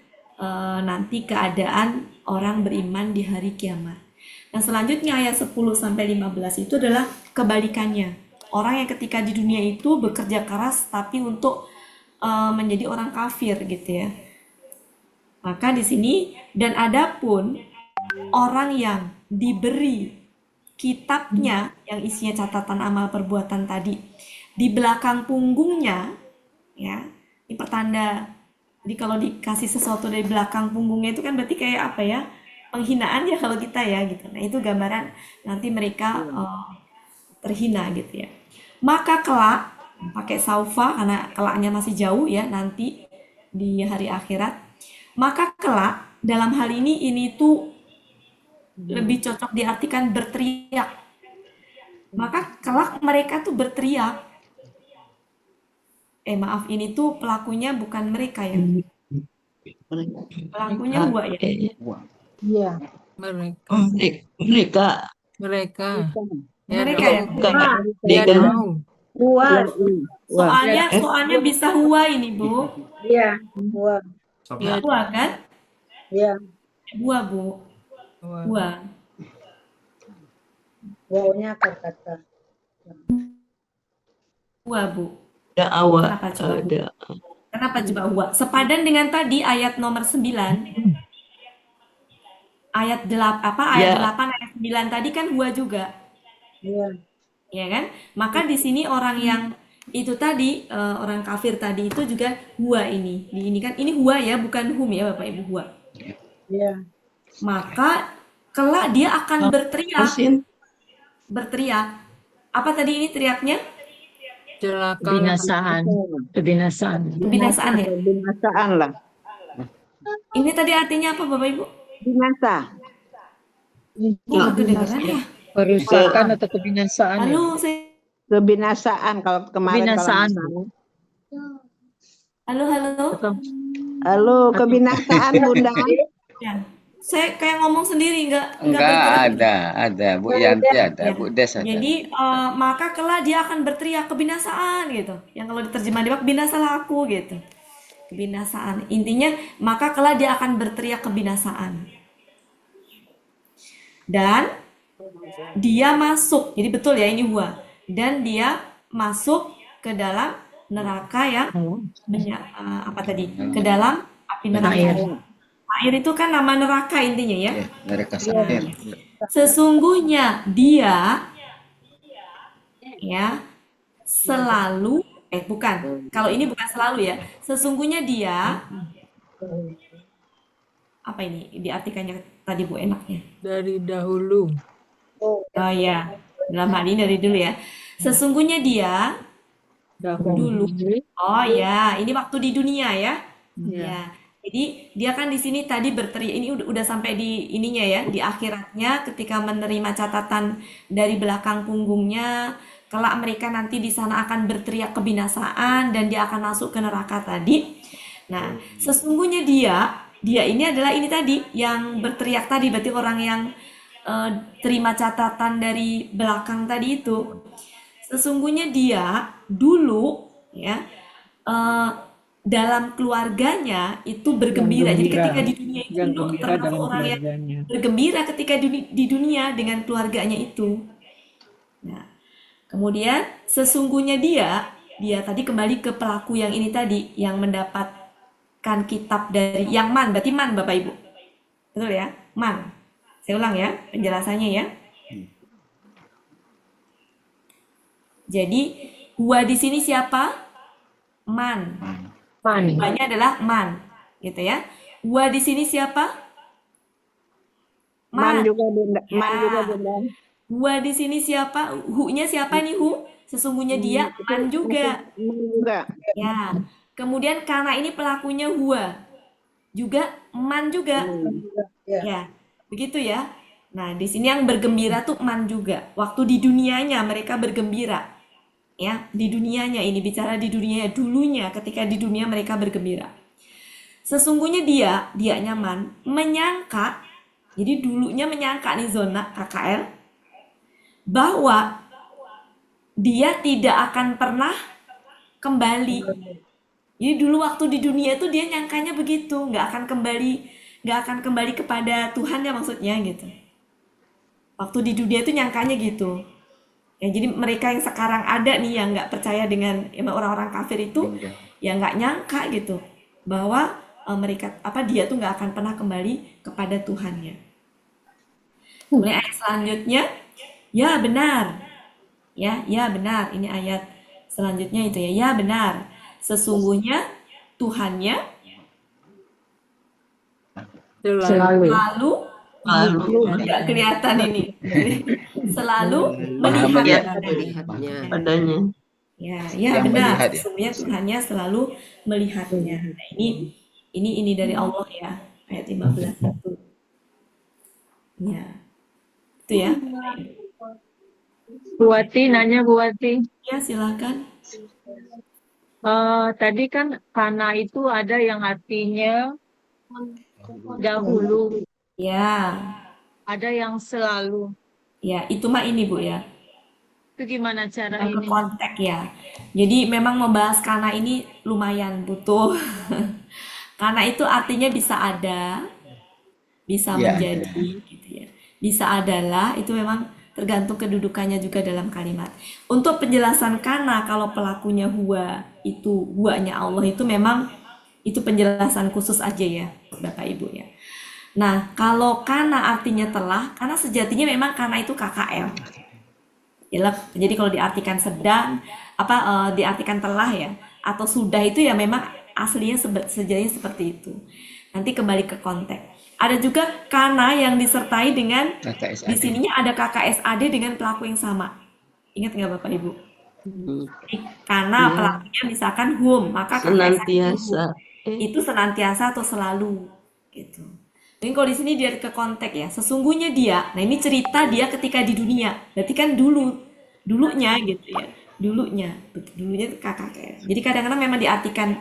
nanti keadaan orang beriman di hari kiamat. Nah, selanjutnya ayat 10 sampai 15 itu adalah kebalikannya. Orang yang ketika di dunia itu bekerja keras tapi untuk menjadi orang kafir gitu ya. Maka di sini, dan adapun orang yang diberi kitabnya yang isinya catatan amal perbuatan tadi di belakang punggungnya, ya, ini pertanda. Jadi kalau dikasih sesuatu dari belakang punggungnya itu kan berarti kayak apa ya, penghinaan ya kalau kita ya gitu. Nah, itu gambaran nanti mereka terhina gitu ya. Maka kelak, pakai saufa karena kelaknya masih jauh ya, nanti di hari akhirat. Maka kelak dalam hal ini tuh lebih cocok diartikan berteriak. Maka kelak mereka tuh berteriak. Maaf, ini tuh pelakunya bukan mereka ya. Pelakunya Huwa ya. Iya. Mereka. Mereka Mereka. Ya Mereka ya. dong. bukan Ya mereka. dong. Soalnya bisa Huwa ini, Bu. Iya, Huwa. Ya, Huwa kan? Iya, Huwa, Bu. Huwa. wawunya kata. Huwa, Bu. Ada awal, Kenapa coba? ada. Kenapa coba Huwa? Sepadan dengan tadi ayat nomor 9. Ayat 8, Ya. ayat 9 tadi kan Huwa juga. Iya. Ya kan? Maka di sini orang yang itu tadi, orang kafir tadi itu juga Huwa ini. Ini kan ini Huwa ya, bukan hum ya Bapak Ibu, Huwa. Iya. Maka kelak dia akan berteriak. Asin. Berteriak. Apa tadi ini teriaknya? celaka. Kebinasaan. Kebinasaan. Kebinasaan ya. Binasaan lah. Ini tadi artinya apa Bapak Ibu? Binasa. Kok kedengeran ya? Kerusakan atau kebinasaan. ya? Halo, saya Kebinasaan kalau kemarin Kebinasaan. halo. Halo, kebinasaan Bunda. Ya. Saya kayak ngomong sendiri nggak Enggak, bergerak. ada. Bu Yanti ada, Bu Des ada. Jadi maka kelak dia akan berteriak kebinasaan gitu. Yang kalau diterjemah di bawah, binasalah aku gitu. Kebinasaan. Intinya maka kelak dia akan berteriak kebinasaan. Dan dia masuk. Jadi betul ya ini Huwa. Dan dia masuk ke dalam neraka yang apa tadi? Ke dalam api neraka. Air itu kan nama neraka intinya ya. Ya, mereka safir. Sesungguhnya dia ya selalu bukan. Kalau ini bukan selalu ya. Sesungguhnya dia apa ini diartikannya tadi Bu enaknya? Dari dahulu. Oh ya, dalam hal ini dari dulu ya. Sesungguhnya dia dulu. Oh ya, ini waktu di dunia ya. Ya. Jadi dia kan di sini tadi berteriak, ini udah sampai di ininya ya, di akhiratnya ketika menerima catatan dari belakang punggungnya, kelak mereka nanti di sana akan berteriak kebinasaan dan dia akan masuk ke neraka tadi. Nah, sesungguhnya dia ini adalah ini tadi yang berteriak tadi, berarti orang yang terima catatan dari belakang tadi itu. Sesungguhnya dia dulu ya dalam keluarganya itu bergembira. Jadi ketika di dunia itu termasuk orang yang bergembira ketika di dunia dengan keluarganya itu. Nah, kemudian sesungguhnya dia tadi kembali ke pelaku yang ini tadi yang mendapatkan kitab dari yang man, berarti man Bapak Ibu. Betul ya? Man. Saya ulang ya penjelasannya ya. Jadi Huwa di sini siapa? Man. Huwanya adalah man, gitu ya. Huwa di sini siapa? Man juga Bunda. Ya. Man juga Bunda. Huwa di sini siapa? Hu-nya siapa nih Hu? Sesungguhnya dia man juga. Man juga. Ya. Kemudian karena ini pelakunya Huwa, juga man juga. Ya. Begitu ya. Nah, di sini yang bergembira tuh man juga. Waktu di dunianya mereka bergembira. Ya, di dunianya ini bicara di dunia dulunya ketika di dunia mereka bergembira. Sesungguhnya dia nyaman menyangka. Jadi dulunya menyangka nih zona KKR bahwa dia tidak akan pernah kembali. Jadi dulu waktu di dunia itu dia nyangkanya begitu, nggak akan kembali kepada Tuhan ya maksudnya gitu. Waktu di dunia itu nyangkanya gitu. Ya, jadi mereka yang sekarang ada nih yang nggak percaya dengan orang-orang kafir itu, ya nggak nyangka gitu bahwa mereka dia tuh nggak akan pernah kembali kepada Tuhannya. Kemudian ayat selanjutnya, ya benar, ya benar. Ini ayat selanjutnya itu ya benar. Sesungguhnya Tuhannya Selalu. selalu nggak kelihatan ini selalu Melihat. Melihatnya. padanya. Ya Yang benar. melihat ya. Sesungguhnya Tuhannya selalu melihatnya. Nah, ini dari Allah ya, ayat 15 itu. Ya, itu ya. Bu Wati nanya, Bu Wati. Ya, silakan. Tadi kan kana itu ada yang artinya dahulu, Ya, ada yang selalu. ya itu mah ini Bu ya. Itu gimana cara Ke ini? konteks ya. Jadi memang membahas kana ini lumayan butuh. Karena itu artinya bisa ada, bisa Ya. menjadi gitu ya. Bisa adalah itu memang tergantung kedudukannya juga dalam kalimat. Untuk penjelasan kana kalau pelakunya huwa, itu huwanya Allah itu memang itu penjelasan khusus aja ya, Bapak Ibu ya. Nah, kalau kana artinya telah, karena sejatinya memang kana itu KKL. Jadi kalau diartikan sedang, diartikan telah ya, atau sudah itu ya memang aslinya sejatinya seperti itu. Nanti kembali ke konteks. Ada juga kana yang disertai dengan KKSAD. di sininya ada KKSAD dengan pelaku yang sama. Ingat nggak Bapak Ibu? Jadi, karena Ya. pelakunya misalkan hum, maka KKSAD Senantiasa. itu senantiasa atau selalu gitu. Mungkin kalau di sini dia ke konteks ya, sesungguhnya dia. Nah, ini cerita dia ketika di dunia. Berarti kan dulunya gitu ya. Dulunya KKS. Jadi kadang-kadang memang diartikan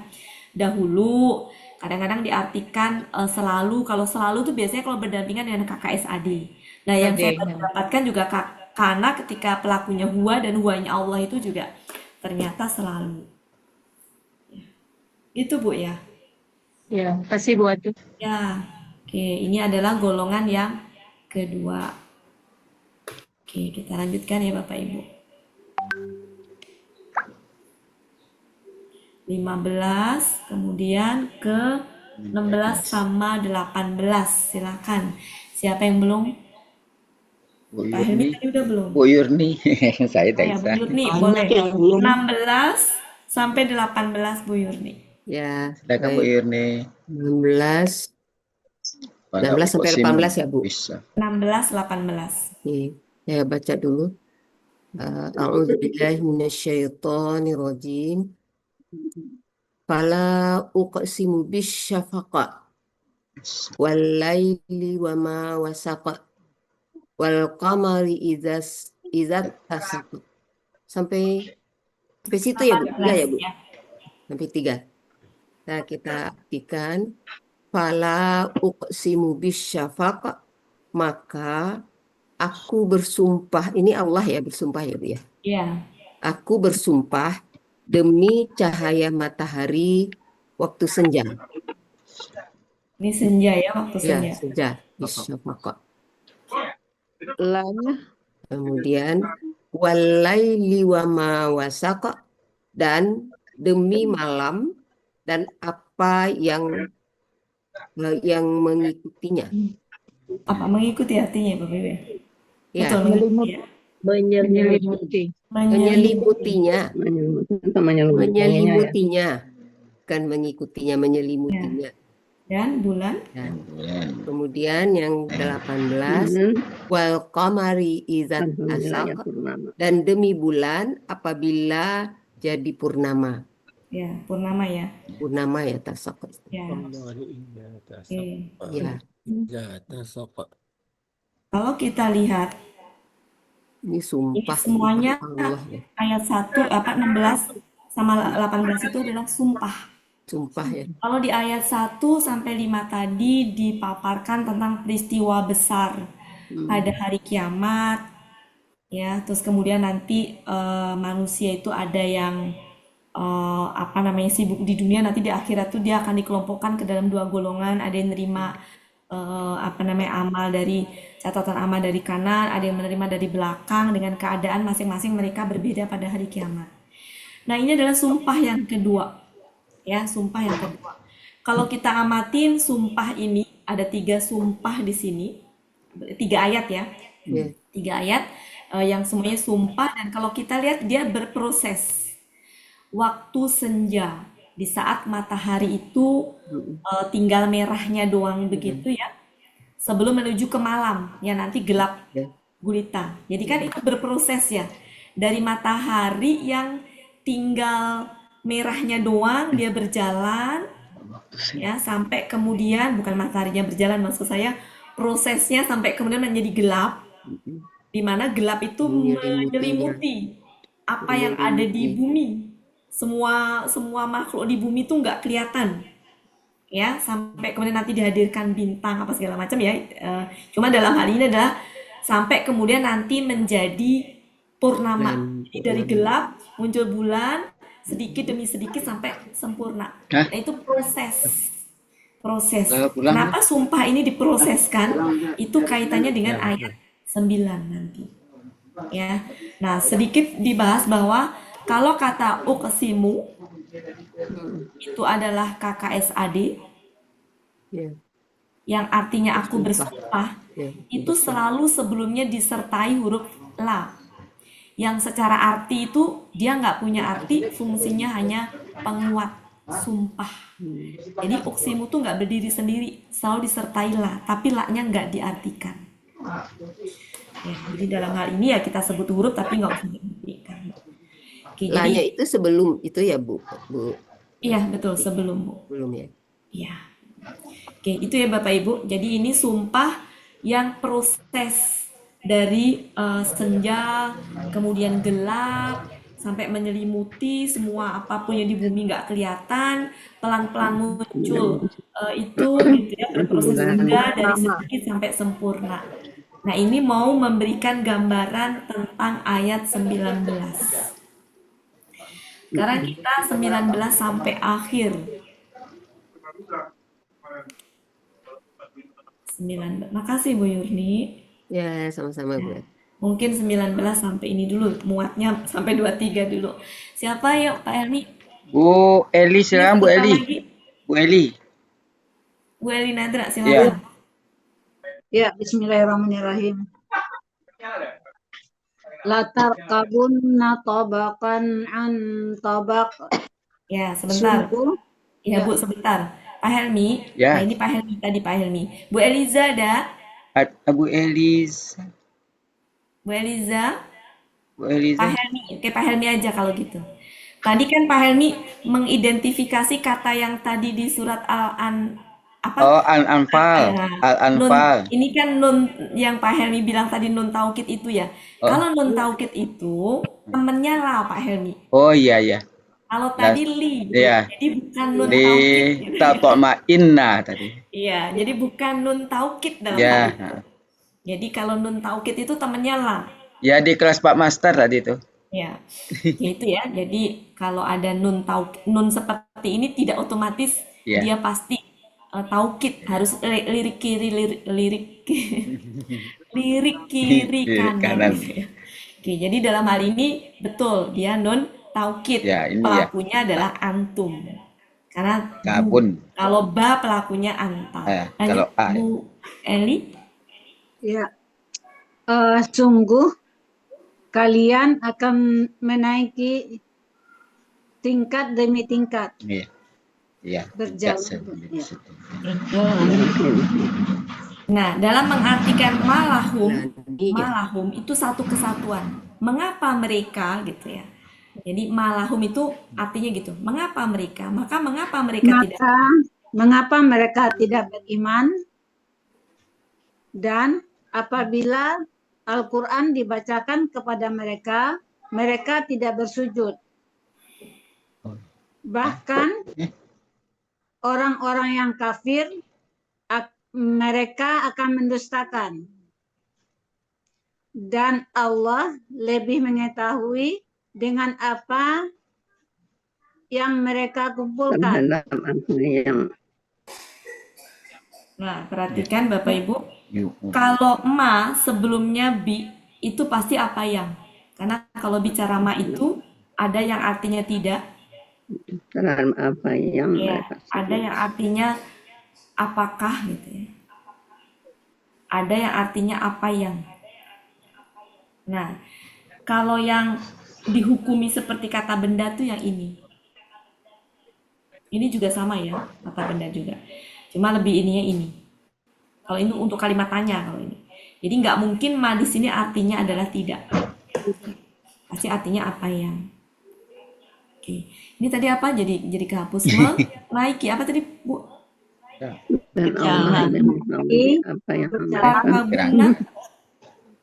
dahulu, kadang-kadang diartikan selalu. Kalau selalu tuh biasanya kalau berdampingan dengan KKSAD. Nah, yang saya dapatkan juga karena ketika pelakunya huwa dan huwanya Allah itu juga ternyata selalu. Gitu Bu ya. Ya, kasih Bu Wati. Ya, oke, ini adalah golongan yang kedua. Oke, kita lanjutkan ya Bapak Ibu. 15, kemudian ke 16 sama 18. Silakan. Siapa yang belum? Bu Pak Helmi Yurni. tadi udah belum? Bu Yurni. Saya tak Ya, Bu bisa. Yurni Banyak boleh. yang belum. 16 sampai 18 Bu Yurni. Ya, Silakan Bu baik. Yurni. 16, Pada 16 sampai uqsimu 18 ya, Bu? bisa. 16, 18. Nih, saya baca dulu. A'udzubillahi minasyaitonirrajim. Fala uqsimu bisyafaqa wal laili wa ma wasaqa wal qamari idza tasaqa. Sampai situ ya, Bu? 18 Ya, Bu? ya. Sampai 3. Nah, kita artikan fala uqsimu bisyafaqa, maka aku bersumpah, ini Allah ya bersumpah ya Bu ya. Iya. Aku bersumpah demi cahaya matahari waktu senja. Ini senja ya, waktu Ya, senja. senja. Bisyafaqa. Lanya Kemudian walaili wa ma wasaqa, dan demi malam dan apa yang mengikutinya. Apa mengikuti artinya Bapak Ibu? Ya, Betul, mengikuti ya. Menyelimuti. menyelimutinya, Menyelimuti. menyelimutinya, bukan mengikutinya, menyelimutinya. Dan bulan Dan Ya. kemudian yang 18, wal qamari idzat asaq, dan demi bulan apabila jadi purnama. ya, purnama ya. Purnama ya tasaq. Ya. Oke. Ya, Kalau kita lihat ini sumpah semuanya Allah ya. ayat 16 sama 18 itu adalah sumpah. Sumpah ya. Kalau di ayat 1 sampai 5 tadi dipaparkan tentang peristiwa besar pada hari kiamat ya. Terus kemudian nanti manusia itu ada yang apa namanya sibuk di dunia, nanti di akhirat tuh dia akan dikelompokkan ke dalam dua golongan. Ada yang menerima apa namanya amal dari catatan amal dari kanan, ada yang menerima dari belakang dengan keadaan masing-masing mereka berbeda pada hari kiamat. Nah, ini adalah sumpah yang kedua. Ya, sumpah yang kedua. Kalau kita amatin sumpah ini ada 3 sumpah di sini, 3 ayat ya, Ya. 3 ayat yang semuanya sumpah, dan kalau kita lihat dia berproses. Waktu senja di saat matahari itu tinggal merahnya doang begitu ya, sebelum menuju ke malam ya nanti gelap Ya. gulita. Jadi kan itu berproses ya, dari matahari yang tinggal merahnya doang dia berjalan ya sampai kemudian, bukan mataharinya berjalan maksud saya, prosesnya sampai kemudian menjadi gelap, di mana gelap itu menyelimuti apa yang ada di bumi. Semua makhluk di bumi itu nggak kelihatan ya, sampai kemudian nanti dihadirkan bintang apa segala macam ya. Cuma dalam hal ini adalah sampai kemudian nanti menjadi purnama. Jadi dari gelap muncul bulan sedikit demi sedikit sampai sempurna. Hah? Nah, itu proses. Kalau pulang, Kenapa sumpah ini diproseskan? Itu kaitannya dengan ayat 9 nanti. Ya. Nah, sedikit dibahas bahwa kalau kata uqsimu itu adalah KKSAD Ya. yang artinya aku bersumpah, Ya. itu selalu sebelumnya disertai huruf la. Yang secara arti itu dia nggak punya arti, fungsinya hanya penguat sumpah. Jadi uqsimu tuh nggak berdiri sendiri, selalu disertai la, tapi la-nya nggak diartikan. Ya, jadi dalam hal ini ya kita sebut huruf tapi nggak usah diartikan. Oke, Lanya jadi itu sebelum itu ya Bu. iya betul sebelum Bu. Belum ya. Iya. Oke, itu ya Bapak Ibu. Jadi ini sumpah yang proses dari senja, kemudian gelap, sampai menyelimuti semua apapun yang di bumi nggak kelihatan, pelan-pelan muncul itu gitu ya, berproses juga dari sedikit sampai sempurna. Nah, ini mau memberikan gambaran tentang ayat 19. Sekarang kita 19 sampai akhir. 19. Makasih Bu Yurni. Ya, sama-sama Bu. Mungkin 19 sampai ini dulu, muatnya sampai 23 dulu. Siapa yuk Pak Helmi? Bu Eli silakan, Bu Sebentar Eli. lagi. Bu Eli. Bu Eli Nadra, Ya. silakan. Ya, bismillahirrahmanirrahim. Latarkabunna tabaqan an tabaq. Ya, sebentar. Sungguh, Ya, Bu, sebentar. Pak Helmi. Ya. Nah, ini Pak Helmi tadi, Pak Helmi. Bu Eliza ada? Bu Elis. Bu Eliza? Bu Eliza. Pak Helmi. Oke, Pak Helmi aja kalau gitu. Tadi kan Pak Helmi mengidentifikasi kata yang tadi di surat apa? Oh, Al-Anfal. Ya, Al-Anfal. ini kan nun yang Pak Helmi bilang tadi nun taukid itu ya. Oh. Kalau nun taukid itu temennya lah Pak Helmi. Oh iya iya. Kalau tadi li, Iya. jadi bukan nun Li taukid. Gitu. tatma'inna tadi. Iya, jadi bukan nun taukid dalam Ya. hal itu. Jadi kalau nun taukid itu temennya lah. Ya di kelas Pak Master tadi tuh. Ya, itu ya. Jadi kalau ada nun nun seperti ini tidak otomatis Ya. dia pasti taukid, harus lirik kiri lirik kiri kanan. Oke, jadi dalam hal ini betul dia nun taukid. Ya, ini pelakunya adalah antum. Karena Kabun. kalau ba pelakunya anta. Kalau A. Bu Eli? ya. Sungguh kalian akan menaiki tingkat demi tingkat. Iya. Iya. Berjalan. Ya. Nah, dalam mengartikan malahum Iya. itu satu kesatuan. Mengapa mereka gitu ya? Jadi malahum itu artinya gitu. Mengapa mereka? Mengapa mereka tidak? Mengapa mereka tidak beriman? Dan apabila Al-Quran dibacakan kepada mereka, mereka tidak bersujud. Bahkan orang-orang yang kafir, mereka akan mendustakan. dan Allah lebih mengetahui dengan apa yang mereka kumpulkan. terhadap apa yang Nah, perhatikan Bapak Ibu, Yuk. kalau ma sebelumnya bi itu pasti apa yang. Karena kalau bicara ma itu ada yang artinya tidak, terhadap apa yang ya, mereka ada yang artinya apakah gitu ya. Ada yang artinya apa yang. Nah, kalau yang dihukumi seperti kata benda tuh yang ini. Ini juga sama ya, kata benda juga. Cuma lebih ininya ini. Kalau ini untuk kalimat tanya kalau ini. Jadi nggak mungkin ma di sini artinya adalah tidak. Pasti artinya apa yang. Oke. Ini tadi apa? Jadi kehapus. Menaiki. Apa tadi, Bu? dan Allah yang mengetahui apa yang mereka Apa bunda?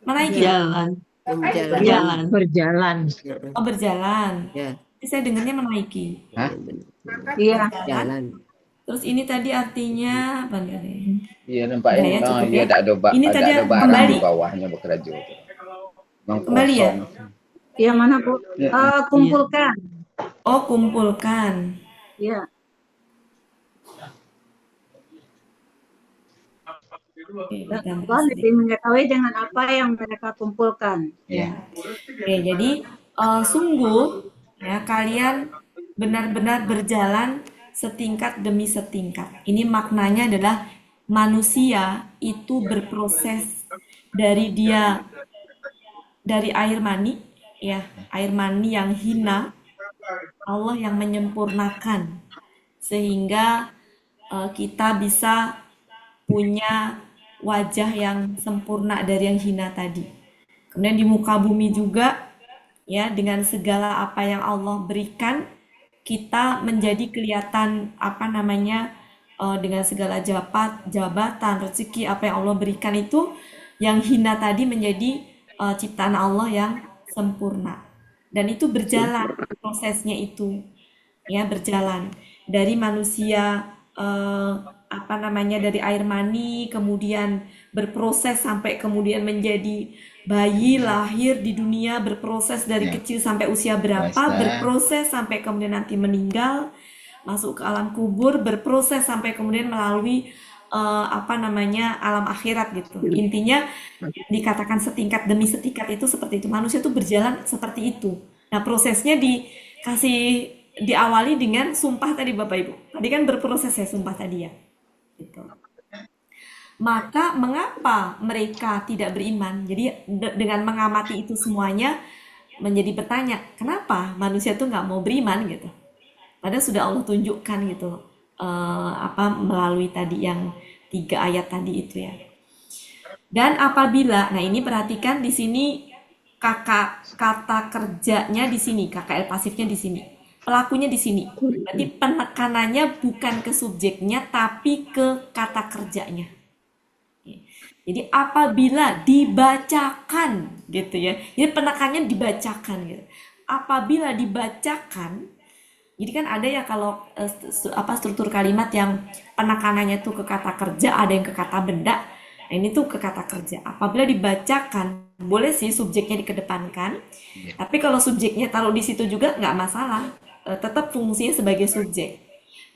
Menaiki. Jalan. Menjalan. Berjalan. Oh, berjalan. Ya, Ini saya dengarnya menaiki. Hah? Iya. jalan. Terus ini tadi artinya apa nih? Iya nampak Udah ini. ya, cukup Dia ya. ada Ini ada tadi barang kembali. di bawahnya bekerja. Memang Kembali ya? kosong. Yang mana, Bu? Ya. Kumpulkan. Oh, kumpulkan. Ya. Oke, Dan kita Allah lebih mengetahui dengan apa yang mereka kumpulkan. Ya. Oke, jadi sungguh ya kalian benar-benar berjalan setingkat demi setingkat. Ini maknanya adalah manusia itu berproses dari dia dari air mani ya, air mani yang hina, Allah yang menyempurnakan sehingga kita bisa punya wajah yang sempurna dari yang hina tadi. Kemudian di muka bumi juga ya dengan segala apa yang Allah berikan kita menjadi kelihatan apa namanya dengan segala jabatan, rezeki apa yang Allah berikan itu yang hina tadi menjadi ciptaan Allah yang sempurna. Dan itu berjalan prosesnya itu ya berjalan dari manusia apa namanya dari air mani kemudian berproses sampai kemudian menjadi bayi lahir di dunia berproses dari Ya. kecil sampai usia berapa Puasa. berproses sampai kemudian nanti meninggal masuk ke alam kubur berproses sampai kemudian melalui apa namanya alam akhirat gitu intinya dikatakan setingkat demi setingkat itu seperti itu manusia tuh berjalan seperti itu nah prosesnya diawali dengan sumpah tadi Bapak Ibu tadi kan berproses ya sumpah tadi ya gitu. Maka mengapa mereka tidak beriman? Jadi dengan mengamati itu semuanya menjadi bertanya, kenapa manusia tuh nggak mau beriman gitu? Padahal sudah Allah tunjukkan gitu, apa melalui tadi yang 3 ayat tadi itu ya. Dan apabila, nah ini perhatikan di sini kata kerjanya di sini, KKL pasifnya di sini, pelakunya di sini. Berarti penekanannya bukan ke subjeknya tapi ke kata kerjanya. Jadi apabila dibacakan gitu ya. Jadi penekanannya dibacakan gitu. Apabila dibacakan jadi kan ada ya kalau struktur kalimat yang penekanannya tuh ke kata kerja, ada yang ke kata benda. Nah, ini tuh ke kata kerja. Apabila dibacakan, boleh sih subjeknya dikedepankan. Tapi kalau subjeknya taruh di situ juga nggak masalah. Tetap fungsinya sebagai subjek.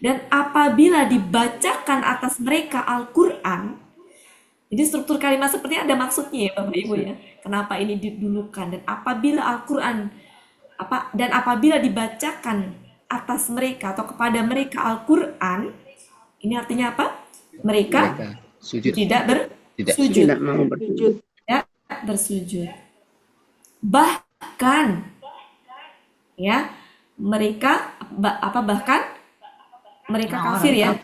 Dan apabila dibacakan atas mereka Al-Quran, jadi struktur kalimat seperti ada maksudnya ya Bapak Ibu ya. Kenapa ini didulukan? Dan apabila Al-Quran, dan apabila dibacakan atas mereka atau kepada mereka Al-Quran, ini artinya apa? Mereka sujud. tidak Tidak mau bersujud. Tidak bersujud. Bahkan ya mereka bahkan mereka kafir ya.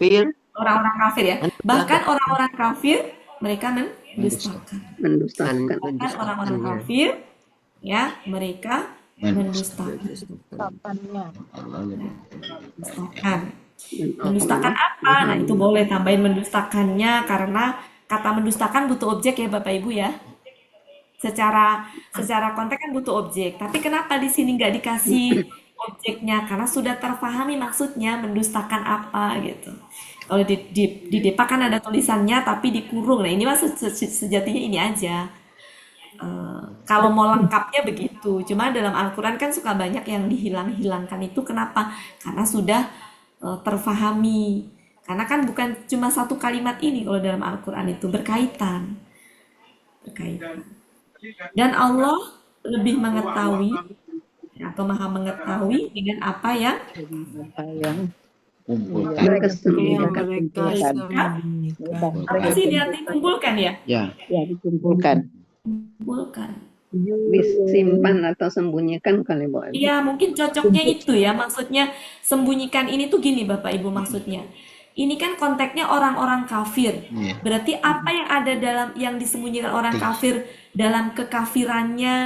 Orang-orang kafir ya. Bahkan orang-orang kafir mereka mendustakan. Bahkan orang-orang kafir ya mereka mendustakan. Mendustakan apa? Nah itu boleh tambahin mendustakannya karena kata mendustakan butuh objek ya Bapak Ibu ya. Secara konteks kan butuh objek. Tapi kenapa di sini nggak dikasih objeknya? Karena sudah terpahami maksudnya mendustakan apa gitu. Kalau di Depa kan ada tulisannya tapi dikurung. Nah ini mas sejatinya ini aja. Kalau mau lengkapnya begitu. Cuma dalam Al-Quran kan suka banyak yang dihilang-hilangkan itu kenapa? Karena sudah terfahami. Karena kan bukan cuma satu kalimat ini kalau dalam Al-Quran itu berkaitan. Dan Allah lebih mengetahui atau maha mengetahui dengan apa yang Apa yang Kumpulkan. mereka yang sembunyikan, mereka kumpulkan. sembunyikan. apa sih dia kumpulkan ya? Ya, Ya, dikumpulkan. Kumpulkan. Disimpan atau sembunyikan kali Bu Adi. Iya, mungkin cocoknya itu ya. Maksudnya sembunyikan ini tuh gini Bapak Ibu maksudnya. Ini kan konteksnya orang-orang kafir. iya. Berarti apa yang ada dalam yang disembunyikan orang kafir dalam kekafirannya,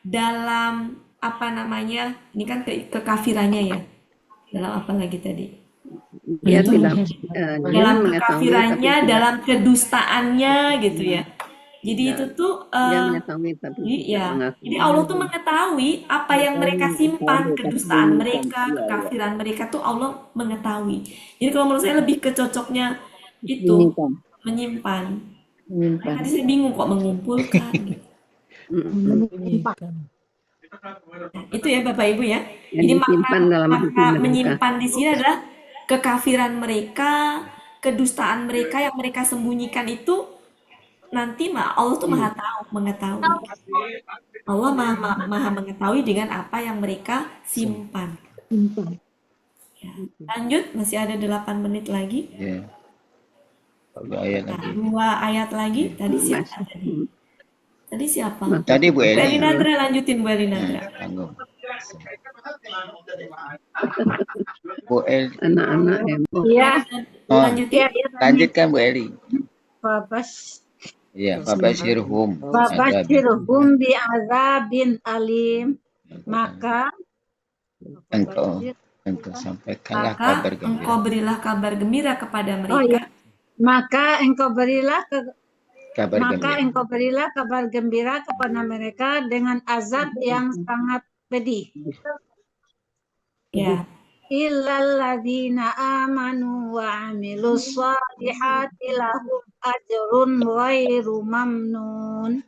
dalam apa namanya? Ini kan kekafirannya ya. Dalam apa lagi tadi? Dia Itu tidak dia dalam mengetahui tapi kekafirannya, tidak dalam kedustaannya gitu ya. Jadi Ya, itu tuh dia mengetahui tapi jadi tidak ya, mengakui. jadi Allah tuh mengetahui apa yang mereka simpan, kedustaan mereka, Iya, iya. kekafiran mereka tuh Allah mengetahui. Jadi kalau menurut saya lebih ke cocoknya itu Sembunyikan. menyimpan. Menyimpan. Tadi saya bingung kok mengumpulkan. Gitu. Sembunyikan. Itu ya Bapak Ibu ya. Yang Jadi disimpan dalam hati makna mereka. menyimpan di sini adalah kekafiran mereka, kedustaan mereka yang mereka sembunyikan itu nanti Allah tuh maha tahu, mengetahui. Allah maha mengetahui dengan apa yang mereka simpan. Ya. Lanjut, masih ada 8 menit lagi. Ya. Ada ayat Nah, lagi. 2 ayat lagi. Tadi siapa tadi? Tadi siapa? Tadi Bu Bu Eli. Elinadra, lanjutin Bu Elinadra. Tanggung. Bu Eli. Anak-anak ya Bu. Iya, Oh, Lanjutin. lanjutkan Bu Eli. Ya, Fabashirhum. Babashirhum bi'adzabin alim. Maka Engkau sampaikanlah kabar Maka engkau gembira. berilah kabar gembira kepada Oh mereka. ya, maka engkau berilah Kabar gembira. kabar gembira kepada mereka dengan azab yang sangat pedih. Ya, Illal ladzina amanu wa amilus shalihati lahum ajrun ghairu mamnun.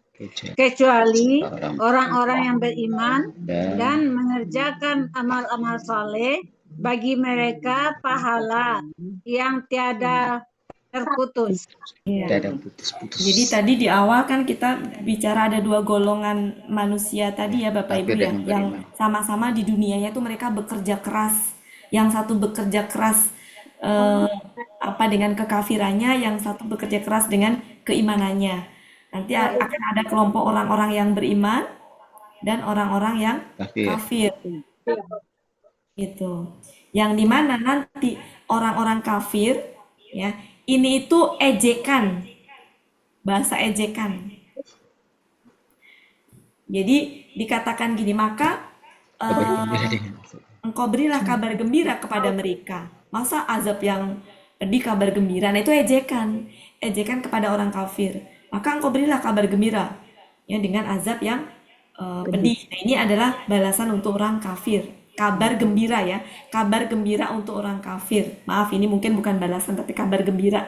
Kecuali orang-orang yang beriman dan mengerjakan amal-amal soleh, bagi mereka pahala yang tiada terputus. ya. Tidak ada putus-putus. Jadi tadi di awal kan kita bicara ada 2 golongan manusia tadi ya Bapak Ibu Kafir ya, dan yang beriman. sama-sama di dunianya itu mereka bekerja keras. Yang satu bekerja keras apa dengan kekafirannya, yang satu bekerja keras dengan keimanannya. Nanti akan ada kelompok orang-orang yang beriman dan orang-orang yang Kafir. kafir. Gitu. Yang dimana nanti orang-orang kafir ya, ini itu ejekan, bahasa ejekan. Jadi dikatakan gini, maka Kabar gembira dengan engkau berilah kabar gembira kepada mereka. Masa azab yang pedih kabar gembira? Nah itu ejekan, ejekan kepada orang kafir. Maka engkau berilah kabar gembira ya dengan azab yang pedih. Nah ini adalah balasan untuk orang kafir. Kabar gembira ya, kabar gembira untuk orang kafir. Maaf, ini mungkin bukan balasan tapi kabar gembira.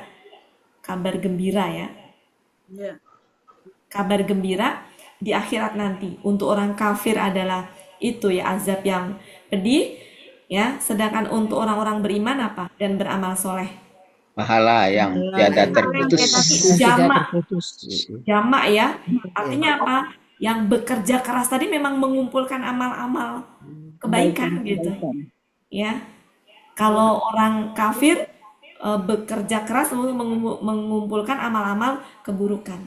Kabar gembira ya. Kabar gembira di akhirat nanti. Untuk orang kafir adalah itu ya azab yang pedih ya. Sedangkan untuk orang-orang beriman apa? Dan beramal soleh. pahala yang tiada terputus. Jamak ya. Artinya apa? Yang bekerja keras tadi memang mengumpulkan amal-amal kebaikan gitu. Ya. Kalau orang kafir bekerja keras untuk mengumpulkan amal-amal keburukan.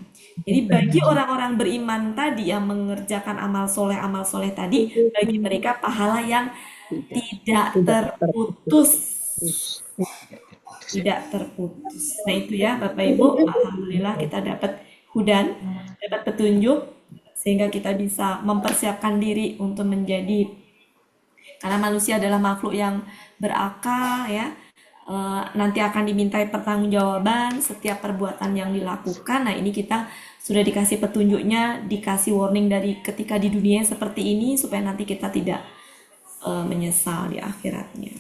Jadi bagi orang-orang beriman tadi yang mengerjakan amal soleh tadi, bagi mereka pahala yang tidak terputus. Tidak terputus. Nah itu ya Bapak Ibu, alhamdulillah kita dapat hudan, dapat petunjuk, sehingga kita bisa mempersiapkan diri untuk menjadi, karena manusia adalah makhluk yang berakal ya. Nanti akan dimintai pertanggungjawaban setiap perbuatan yang dilakukan. Nah ini kita sudah dikasih petunjuknya, dikasih warning dari ketika di dunia seperti ini supaya nanti kita tidak menyesal di akhiratnya.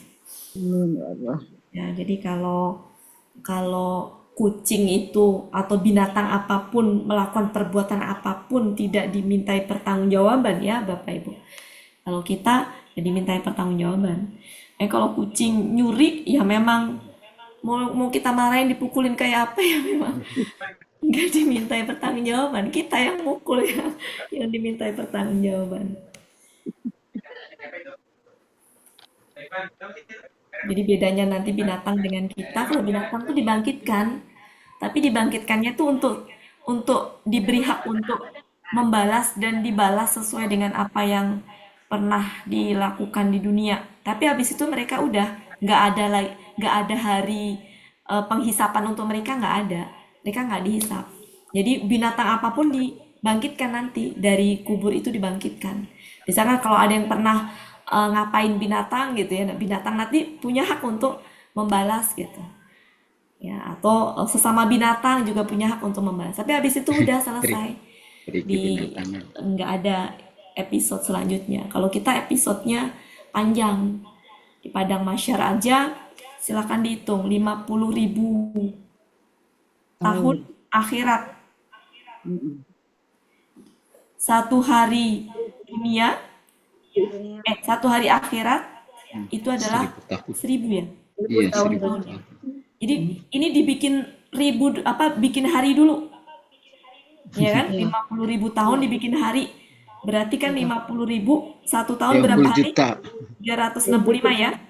Ya jadi kalau kucing itu atau binatang apapun melakukan perbuatan apapun tidak dimintai pertanggungjawaban ya Bapak Ibu. Kalau kita ya dimintai pertanggungjawaban. Kalau kucing nyuri ya memang mau kita marahin dipukulin kayak apa ya memang nggak dimintai pertanggungjawaban. Kita yang mukul ya yang dimintai pertanggungjawaban. Jadi bedanya nanti binatang dengan kita, kalau binatang tuh dibangkitkan, tapi dibangkitkannya tuh untuk diberi hak untuk membalas dan dibalas sesuai dengan apa yang pernah dilakukan di dunia. Tapi habis itu mereka udah nggak ada hari penghisapan untuk mereka, nggak ada, mereka nggak dihisap. Jadi binatang apapun dibangkitkan nanti dari kubur itu dibangkitkan. Misalkan kalau ada yang pernah ngapain binatang gitu ya, binatang nanti punya hak untuk membalas gitu ya, atau sesama binatang juga punya hak untuk membalas. Tapi habis itu udah selesai, nggak ada episode selanjutnya. Kalau kita episodenya panjang, di padang mahsyar aja silakan dihitung 50.000 tahun akhirat. Satu hari dunia, satu hari akhirat itu adalah 1000 ya. Iya, 1000 tahun. tahun. Jadi ini dibikin bikin hari dulu, ya kan? 50.000 tahun dibikin hari, berarti kan 50.000 satu tahun berapa 30 hari? juta. 365 ya.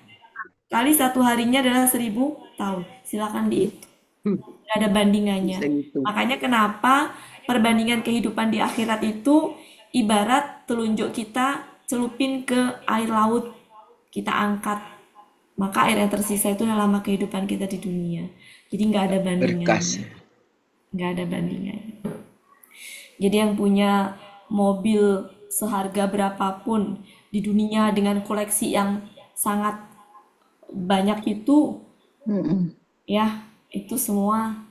Kali satu harinya adalah 1000 tahun. Silakan dihitung. Nggak ada bandingannya. Makanya kenapa perbandingan kehidupan di akhirat itu ibarat telunjuk kita celupin ke air laut, kita angkat. Maka air yang tersisa itu lama kehidupan kita di dunia. Jadi nggak ada bandingannya. Nggak ada bandingannya. Jadi yang punya mobil seharga berapapun di dunia dengan koleksi yang sangat banyak itu, ya itu semua.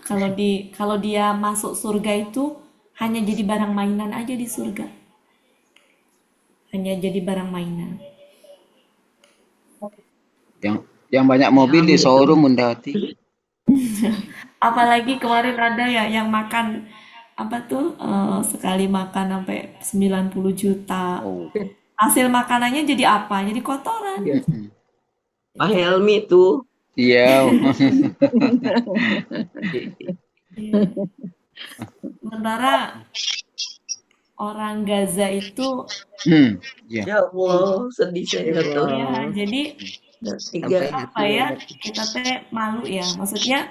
Kalau dia masuk surga itu hanya jadi barang mainan aja di surga. Hanya jadi barang mainan. Yang banyak mobil di showroom Bunda Hati. Apalagi kemarin ada ya yang makan apa tuh sekali makan sampai 90 juta. Hasil makanannya jadi apa? Jadi kotoran. Pak Helmi tuh. Iya. Sementara orang Gaza itu ya Allah, sedih saya tuh. Ya, jadi apa ya, kita teh malu ya, maksudnya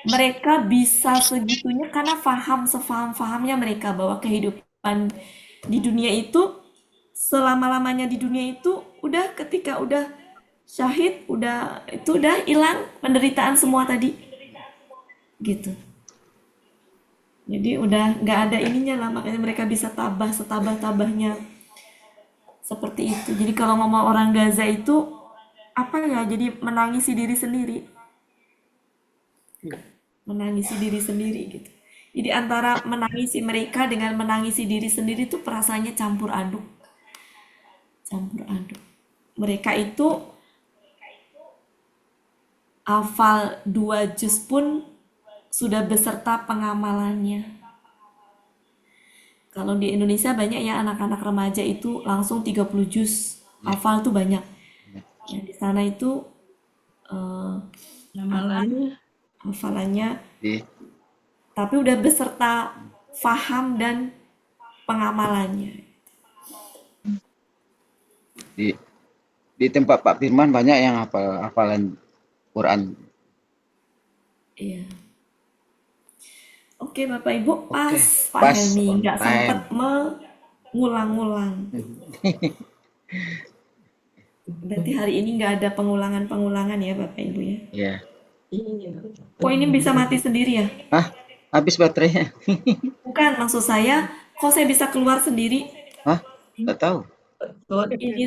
mereka bisa segitunya karena sefaham-fahamnya mereka bahwa kehidupan di dunia itu selama-lamanya di dunia itu udah ketika udah syahid, itu udah hilang penderitaan semua tadi gitu. Jadi udah nggak ada ininya lah, makanya mereka bisa tabah setabah-tabahnya seperti itu. Jadi kalau ngomong orang Gaza itu apa ya, jadi menangisi diri sendiri gitu. Jadi antara menangisi mereka dengan menangisi diri sendiri itu perasaannya campur aduk. Mereka itu hafal 2 juz pun sudah beserta pengamalannya. Kalau di Indonesia banyak ya anak-anak remaja itu langsung 30 juz hafal tuh banyak. Ya, di sana itu hafalannya, tapi udah beserta faham dan pengamalannya. Di tempat Pak Firman banyak yang hafalan Quran. Iya. Oke Bapak Ibu, Pak Helmi nggak sempat mengulang-ulang. Berarti hari ini nggak ada pengulangan ya Bapak Ibu ya? Iya. Kok ini bisa mati sendiri ya? Habis baterainya. Bukan, maksud saya, kok saya bisa keluar sendiri? Nggak tahu.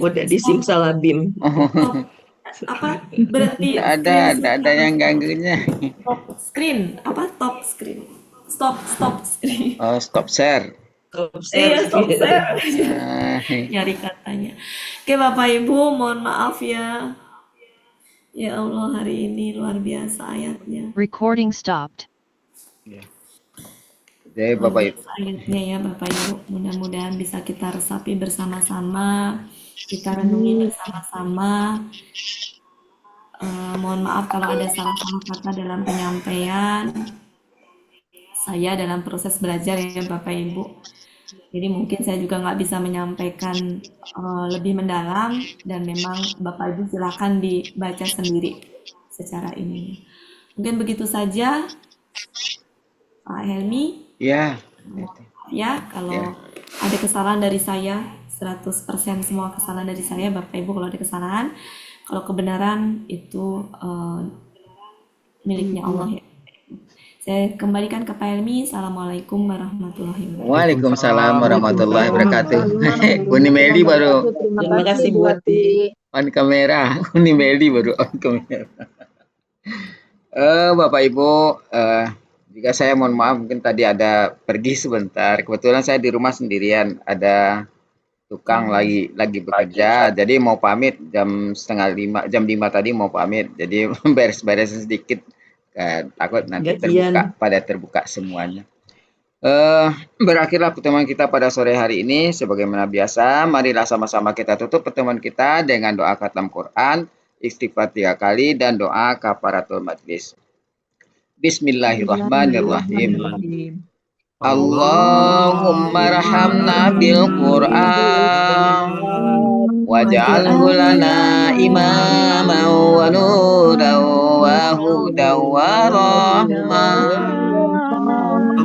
Udah disimsalabim. Apa? Berarti ada yang ganggunya. Top screen. Stop screen. Stop share. Iya, stop share. Nyari katanya. Oke Bapak Ibu, mohon maaf ya. Ya Allah, hari ini luar biasa ayatnya. Recording stopped. Jadi Luar Bapak Ibu. biasa ayatnya ya Bapak Ibu. Mudah-mudahan bisa kita resapi bersama-sama, kita renungi bersama-sama. Mohon maaf kalau ada salah-salah kata dalam penyampaian. Saya dalam proses belajar ya Bapak Ibu. Jadi mungkin saya juga nggak bisa menyampaikan lebih mendalam, dan memang Bapak Ibu silakan dibaca sendiri secara ini. Mungkin begitu saja, Pak Helmi. Ya. Ya, kalau ada kesalahan dari saya, 100% semua kesalahan dari saya, Bapak Ibu kalau ada kesalahan. Kalau kebenaran itu miliknya Allah ya. Saya kembalikan ke Pak Helmi. Assalamualaikum warahmatullahi wabarakatuh. Waalaikumsalam warahmatullahi wabarakatuh. Uni Meli baru Terima kasih Bu Ati. on kamera. Uni Meli baru on kamera. Bapak Ibu, juga saya mohon maaf mungkin tadi ada pergi sebentar. Kebetulan saya di rumah sendirian, ada tukang lagi bekerja. Jadi mau pamit jam 4:30, jam 5 tadi mau pamit. Jadi beres-beres sedikit. Takut nanti terbuka semuanya. Berakhirlah pertemuan kita pada sore hari ini. Sebagaimana biasa, marilah sama-sama kita tutup pertemuan kita dengan doa khatam Quran, istighfar 3 kali, dan doa kafaratul majlis. Bismillahirrahmanirrahim. Allahumma rahamna bil Qur'an waj'alhu lana imaman wa nuran wa hudan wa rahmah.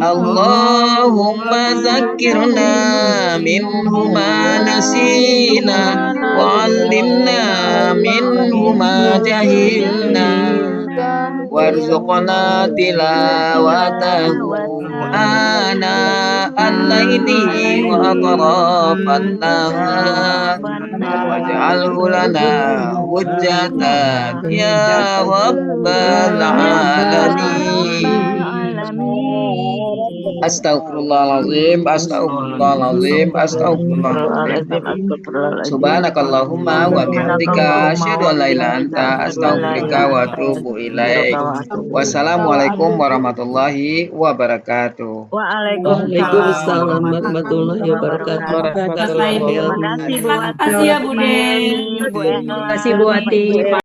Allahumma zakkirna minhu ma nasina wa 'allimna minhu ma jahilna warzuqna tilawatahu ana al-laili wa atrafan nahar waj'alhu lana hujjatan ya rabbal alamin. Astaghfirullahaladzim, astaghfirullahaladzim, astaghfirullahaladzim. Subhanakallahumma wa bihamdika asyhadu an la ilaha illa anta astaghfiruka wa atubu ilaik. Wassalamualaikum warahmatullahi wabarakatuh. Waalaikumsalam warahmatullahi wabarakatuh. Terima kasih ya Bu Den. Terima kasih Bu Ati.